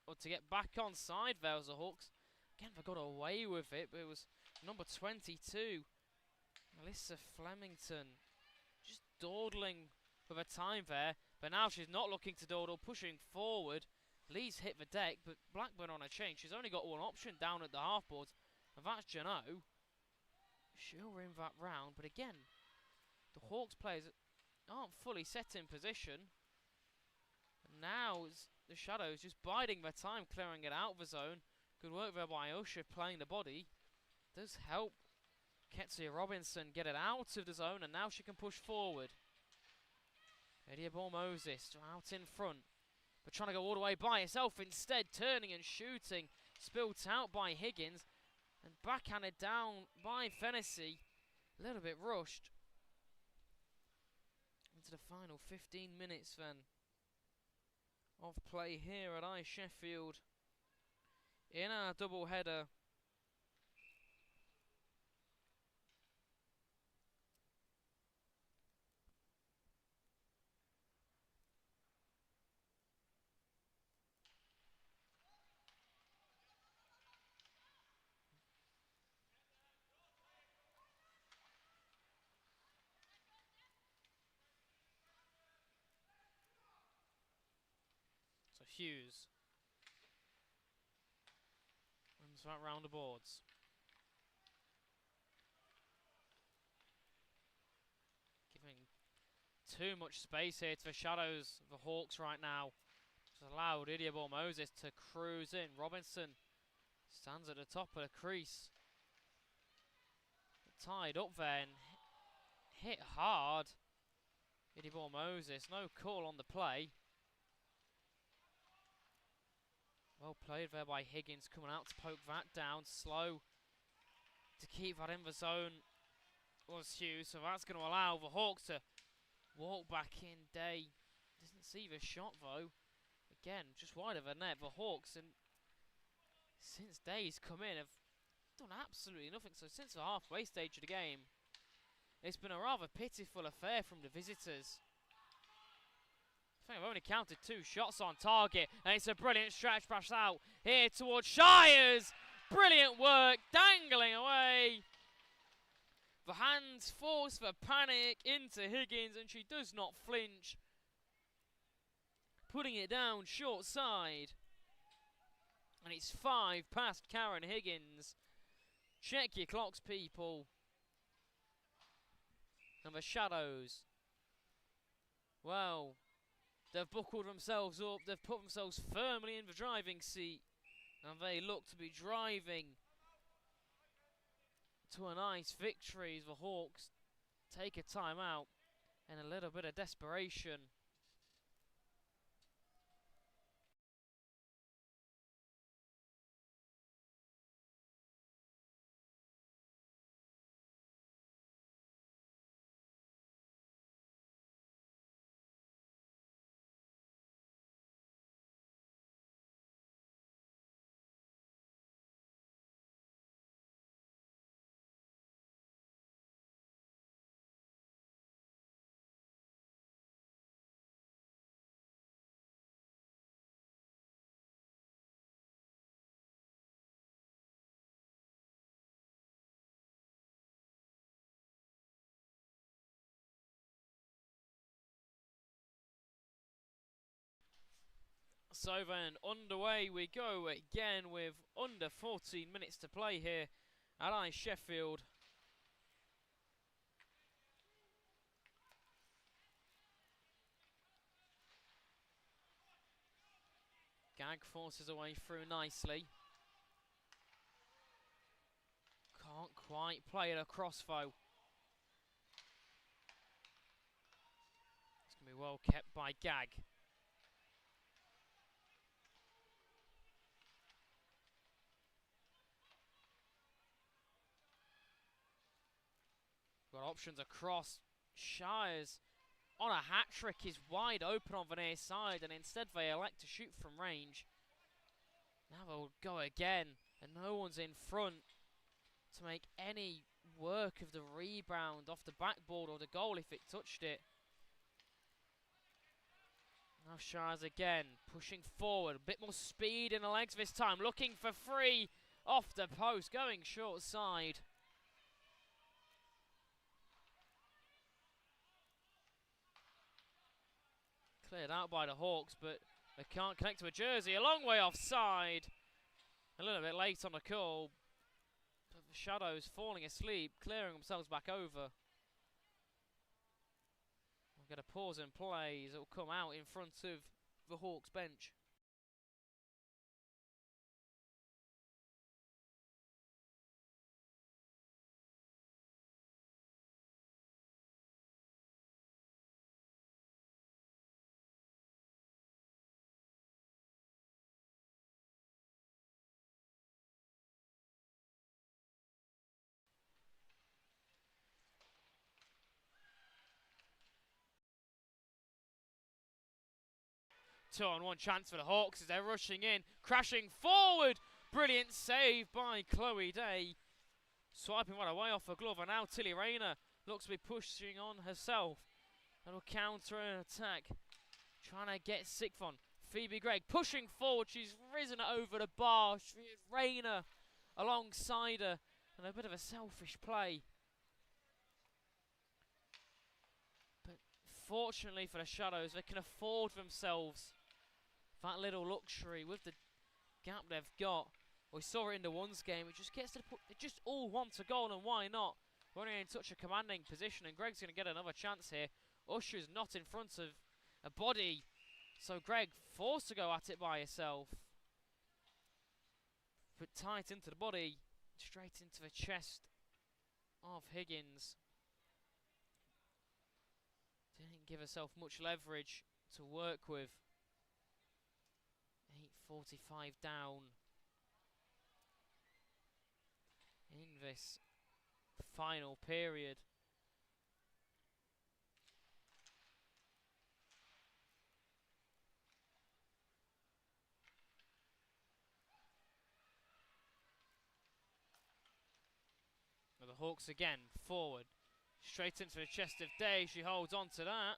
or to get back on side there was the Hawks. Again, they got away with it, but it was number 22, Alyssa Flemington, just dawdling with her time there. But now she's not looking to dawdle, pushing forward. Lee's hit the deck, but Blackburn on a change. She's only got one option down at the half boards, and that's Jano. She'll win that round, but again, the Hawks players aren't fully set in position. And now the Shadows just biding their time, clearing it out of the zone. Good work there by Usher playing the body. Does help Ketsia Robinson get it out of the zone, and now she can push forward. Ediabor Moses out in front, but trying to go all the way by herself instead, turning and shooting. Spilt out by Higgins, and backhanded down by Fennessy. A little bit rushed. Into the final 15 minutes then of play here at Sheffield in our double header. So Hughes runs that round the boards. Giving too much space here to the Shadows of the Hawks right now. Just allowed Ediabor Moses to cruise in. Robinson stands at the top of the crease. Tied up there and hit hard. Ediabor Moses, no call on the play. Well played there by Higgins, coming out to poke that down. Slow to keep that in the zone was Hughes, so that's going to allow the Hawks to walk back in. Day doesn't see the shot though. Again, just wide of the net. The Hawks, and since Day's come in, have done absolutely nothing. So since the halfway stage of the game, it's been a rather pitiful affair from the visitors. I think I've only counted 2 shots on target, and it's a brilliant stretch pass out here towards Shires. Brilliant work, dangling away. The hands force the panic into Higgins, and she does not flinch. Putting it down short side. And it's 5 past Karen Higgins. Check your clocks, people. And the Shadows, well, they've buckled themselves up. They've put themselves firmly in the driving seat. And they look to be driving to a nice victory as the Hawks take a timeout and a little bit of desperation. So then, underway we go again with under 14 minutes to play here at Sheffield. Gag forces away through nicely. Can't quite play it across though. It's going to be well kept by Gag. Got options across. Shires on a hat-trick is wide open on the near side, and instead they elect to shoot from range. Now they'll go again, and no one's in front to make any work of the rebound off the backboard or the goal if it touched it. Now Shires again, pushing forward, a bit more speed in the legs this time, looking for 3 off the post, going short side. Cleared out by the Hawks, but they can't connect to a jersey. A long way offside. A little bit late on the call. But the Shadows falling asleep, clearing themselves back over. We'll get a pause in play as it will come out in front of the Hawks bench. Two-on-one chance for the Hawks as they're rushing in, crashing forward. Brilliant save by Chloe Day. Swiping one away off her glove, and now Tilly Rayner looks to be pushing on herself. And will counter an attack. Trying to get Sikfon. Phoebe Gregg pushing forward. She's risen over the bar. Rayner alongside her. And a bit of a selfish play. But fortunately for the Shadows, they can afford themselves that little luxury with the gap they've got. We saw it in the ones game. It just gets to the point. They just all want a goal, and why not? We're only in such a commanding position, and Greg's going to get another chance here. Usher's not in front of a body, so Gregg forced to go at it by herself. But tight into the body, straight into the chest of Higgins. Didn't give herself much leverage to work with. 8:45 down in this final period. But the Hawks again forward, straight into the chest of Day. She holds on to that.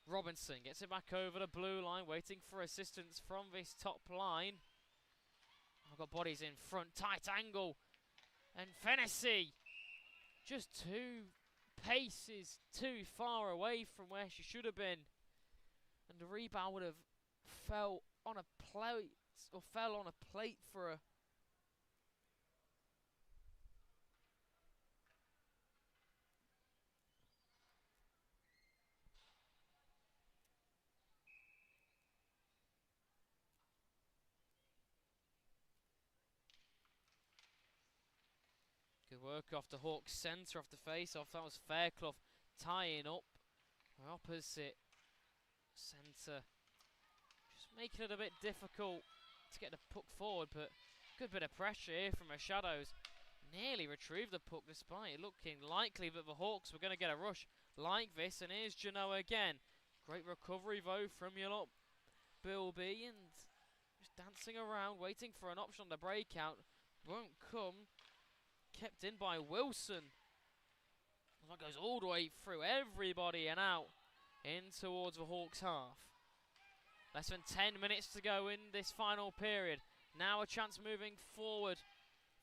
Robinson gets it back over the blue line, waiting for assistance from this top line. I've got bodies in front, tight angle. And Fennessy, just two paces too far away from where she should have been. And the rebound would have fell on a plate, or fell on a plate for her. Good work off the Hawks centre, off the face-off. That was Fairclough tying up her opposite centre. Just making it a bit difficult to get the puck forward, but good bit of pressure here from her Shadows. Nearly retrieved the puck despite it looking likely that the Hawks were going to get a rush like this. And here's Genoa again. Great recovery though from your lot, Bilby, and just dancing around, waiting for an option on the breakout. Won't come. Kept in by Wilson. That goes all the way through everybody and out in towards the Hawks half. Less than 10 minutes to go in this final period. Now a chance moving forward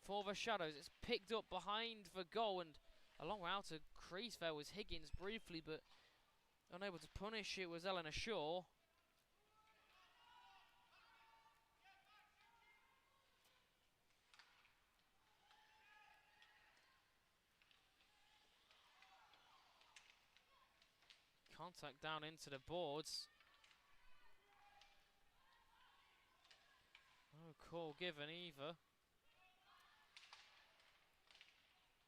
for the Shadows. It's picked up behind the goal, and a long way out of crease there was Higgins briefly, but unable to punish it was Eleanor Shaw. Contact down into the boards. call given either.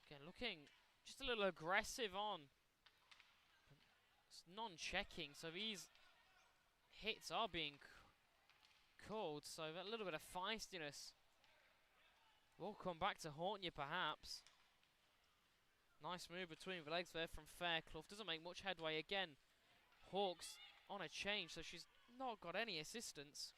Again, looking just a little aggressive on. It's non-checking, so these hits are being called, so a little bit of feistiness will come back to haunt you perhaps. Nice move between the legs there from Fairclough. Doesn't make much headway again. Hawks on a change, so she's not got any assistance.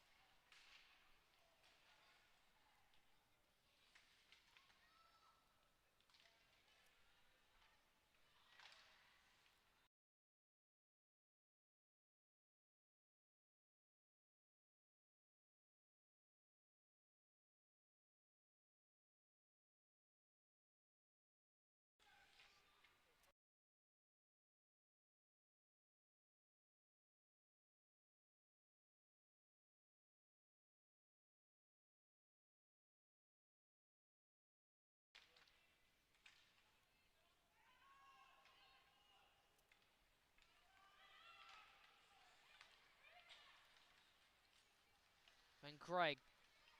And Greg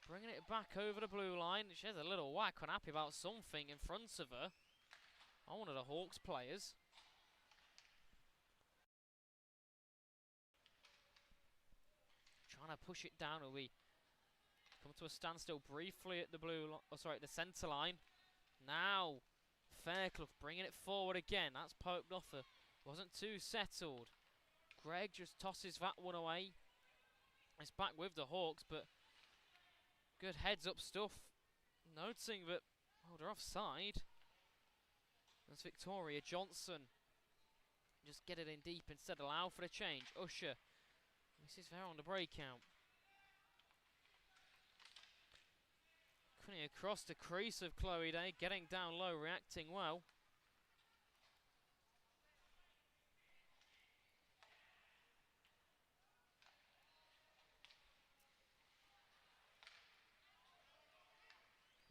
bringing it back over the blue line. She has a little whack, unhappy about something in front of her. On one of the Hawks players. Trying to push it down. We come to a standstill briefly at the the centre line. Now Fairclough bringing it forward again. That's poked off her. Wasn't too settled. Greg just tosses that one away. It's back with the Hawks, but good heads up stuff. Noticing that, oh, they're offside. That's Victoria Johnson. Just get it in deep instead, allow for the change. Usher. This is there on the breakout. Cutting across the crease of Chloe Day, getting down low, reacting well.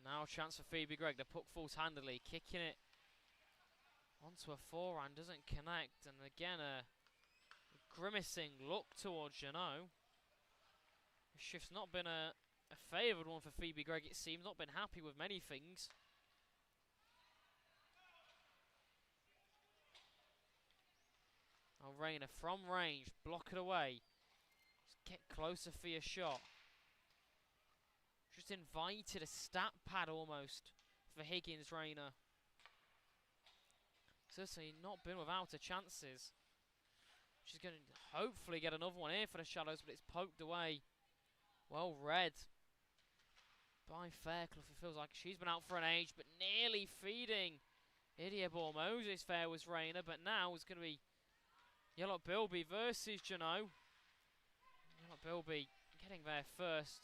Now a chance for Phoebe Gregg. The puck falls handily, kicking it onto a forehand, doesn't connect, and again a grimacing look towards Jeannot. The shift's not been a favoured one for Phoebe Gregg, it seems. Not been happy with many things. Oh, Rayner from range, block it away. Just get closer for your shot. Just invited a stat pad almost for Higgins, Rayner. Certainly not been without her chances. She's going to hopefully get another one here for the Shadows, but it's poked away. Well read by Fairclough. It feels like she's been out for an age, but nearly feeding Idiabor Moses there was Rayner, but now it's going to be Yellow Bilby versus Jeannot. Yellow Bilby getting there first.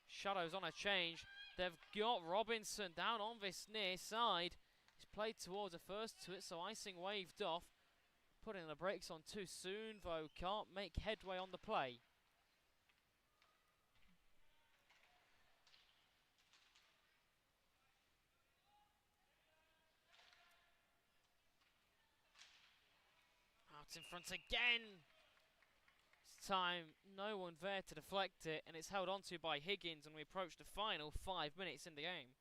Shadows on a change. They've got Robinson down on this near side. He's played towards the first to it, so icing waved off. Putting the brakes on too soon, though can't make headway on the play. Out in front again. This time, no one there to deflect it, and it's held onto by Higgins, and we approach the final 5 minutes in the game.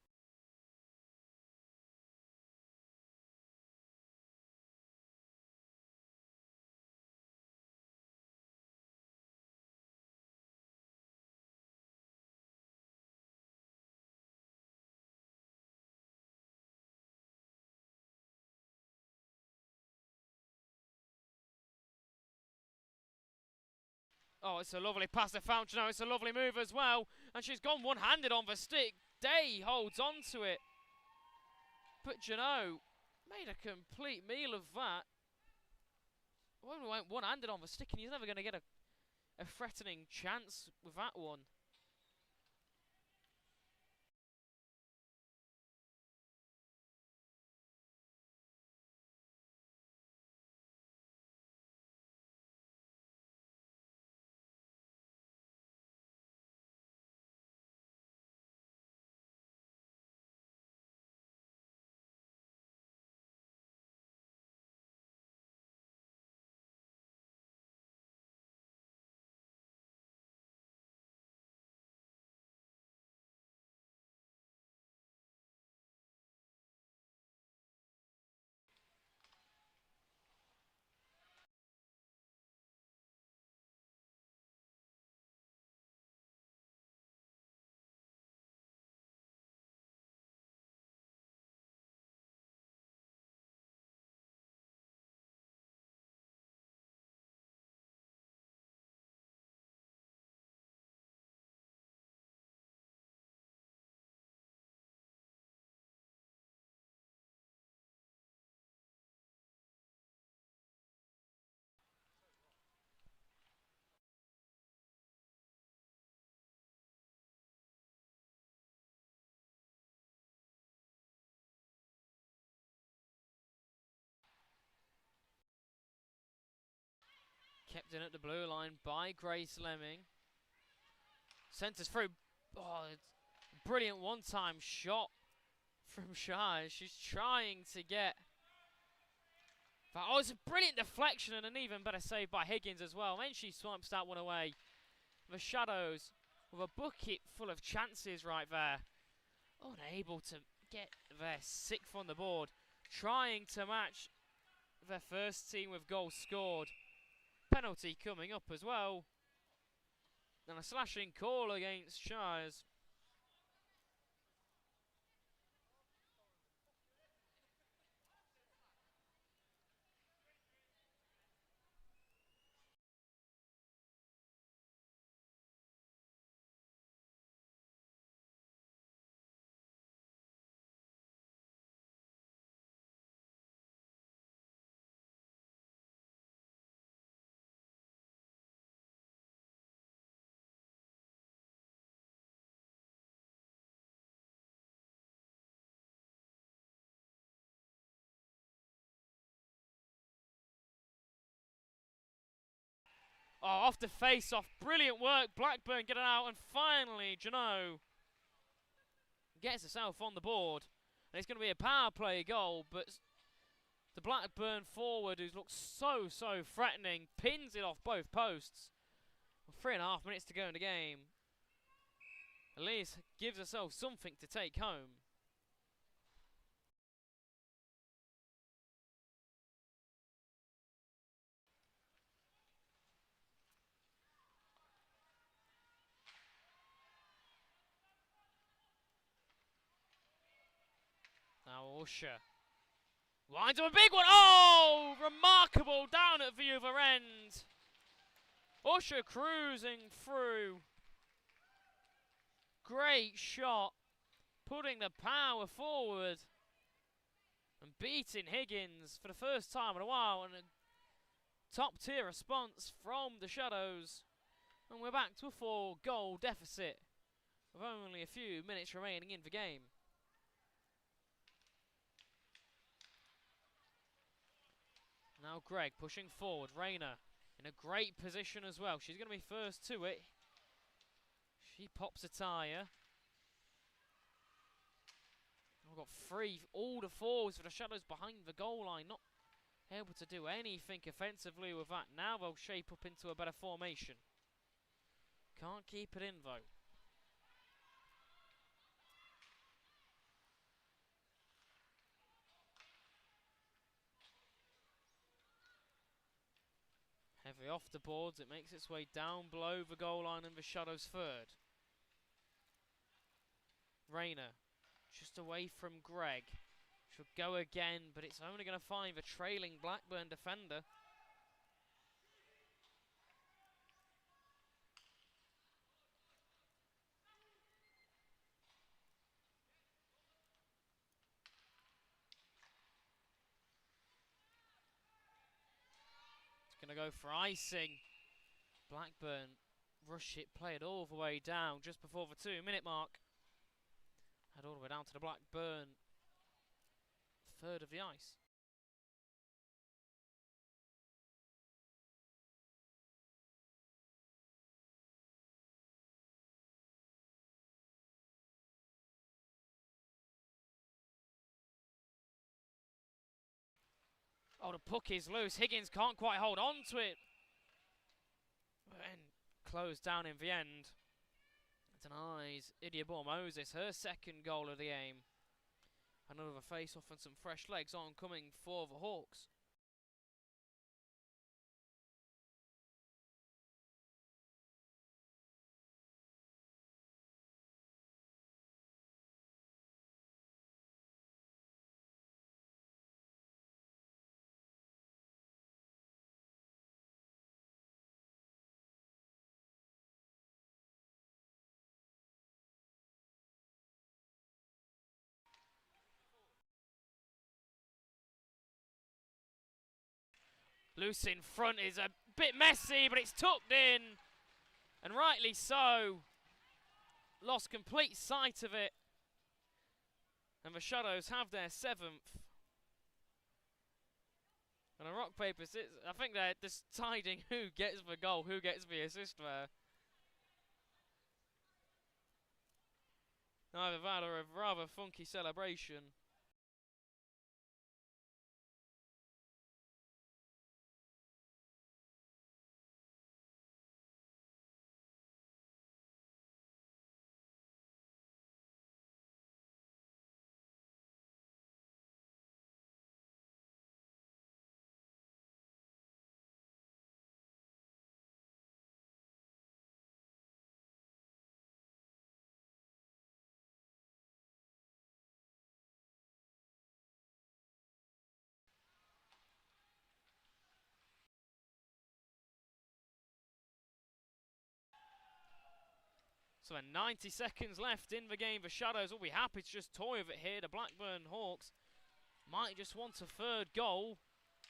Oh, it's a lovely pass to Fountain. It's a lovely move as well. And she's gone one-handed on the stick. Day holds on to it. But Jeannot made a complete meal of that. Well, went one-handed on the stick, and he's never going to get a threatening chance with that one. Kept in at the blue line by Grace Lemming. Centres through. Oh, it's a brilliant one-time shot from Shai. She's trying to get. Oh, it's a brilliant deflection and an even better save by Higgins as well. And she swipes that one away. The Shadows with a bucket full of chances right there. Unable to get their sixth on the board. Trying to match their first team with goals scored. Penalty coming up as well. And a slashing call against Shires. Oh, off the face-off. Brilliant work. Blackburn getting out. And finally, Jano gets herself on the board. And it's going to be a power play goal. But the Blackburn forward, who's looked so threatening, pins it off both posts. 3.5 minutes to go in the game. Elise gives herself something to take home. Now Usher lines up a big one. Oh, remarkable down at the other end. Usher cruising through. Great shot. Putting the power forward. And beating Higgins for the first time in a while. And a top tier response from the Shadows. And we're back to a 4-goal deficit. With only a few minutes remaining in the game. Now Greg pushing forward. Rayner in a great position as well. She's going to be first to it. She pops a tyre. We've got all the forwards for the Shadows behind the goal line. Not able to do anything offensively with that. Now they'll shape up into a better formation. Can't keep it in though. Heavy off the boards, it makes its way down below the goal line and the Shadows third. Rayner, just away from Greg. She'll go again, but it's only going to find the trailing Blackburn defender. Going to go for icing. Blackburn rush it, play it all the way down just before the 2-minute mark. Head all the way down to the Blackburn third of the ice. Oh, the puck is loose. Higgins can't quite hold on to it. And closed down in the end. Denies Idiabor Moses her second goal of the game. Another face-off and some fresh legs oncoming for the Hawks. Loose in front is a bit messy, but it's tucked in. And rightly so. Lost complete sight of it. And the Shadows have their 7th. And a rock, paper, scissors. I think they're deciding who gets the goal, who gets the assist there. Either that or a rather funky celebration. So 90 seconds left in the game. The Shadows will be happy to just toy with it here. The Blackburn Hawks might just want a third goal.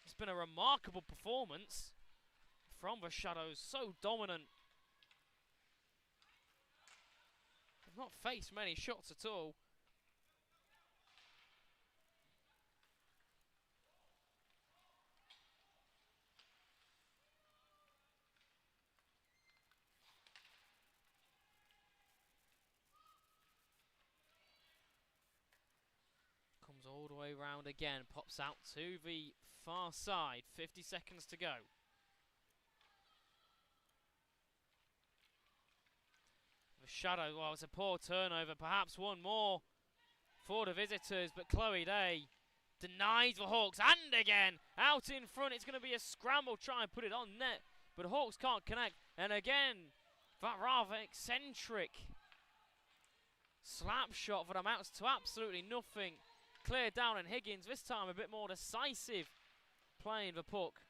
It's been a remarkable performance from the Shadows. So dominant. They've not faced many shots at all. Comes all the way round again. Pops out to the far side. 50 seconds to go. The Shadow, well, it's a poor turnover. Perhaps one more for the visitors. But Chloe Day denies the Hawks. And again, out in front. It's going to be a scramble. Try and put it on net. But Hawks can't connect. And again, that rather eccentric slap shot that amounts to absolutely nothing. Cleared down, and Higgins, this time a bit more decisive, playing the puck.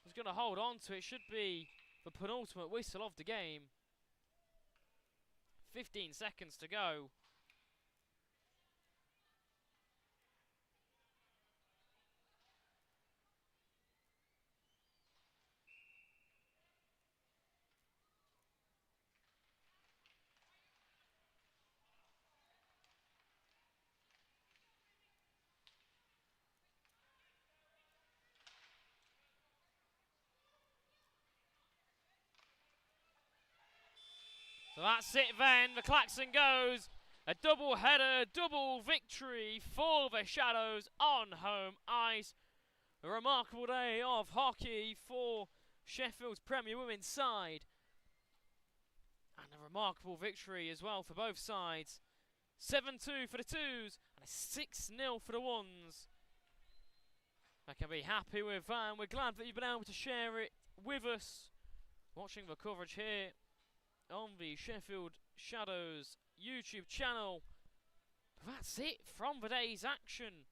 He's going to hold on to it. Should be the penultimate whistle of the game. 15 seconds to go. So that's it then. The klaxon goes. A double header, double victory for the Shadows on home ice. A remarkable day of hockey for Sheffield's Premier Women's side. And a remarkable victory as well for both sides. 7-2 for the twos and a 6-0 for the ones. I can be happy with that, and we're glad that you've been able to share it with us. Watching the coverage here on the Sheffield Shadows YouTube channel. That's it from the day's action.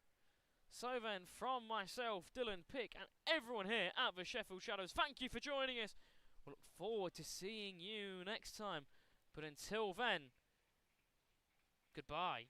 So then, from myself, Dylan Pick, and everyone here at the Sheffield Shadows, thank you for joining us. We'll look forward to seeing you next time. But until then, goodbye.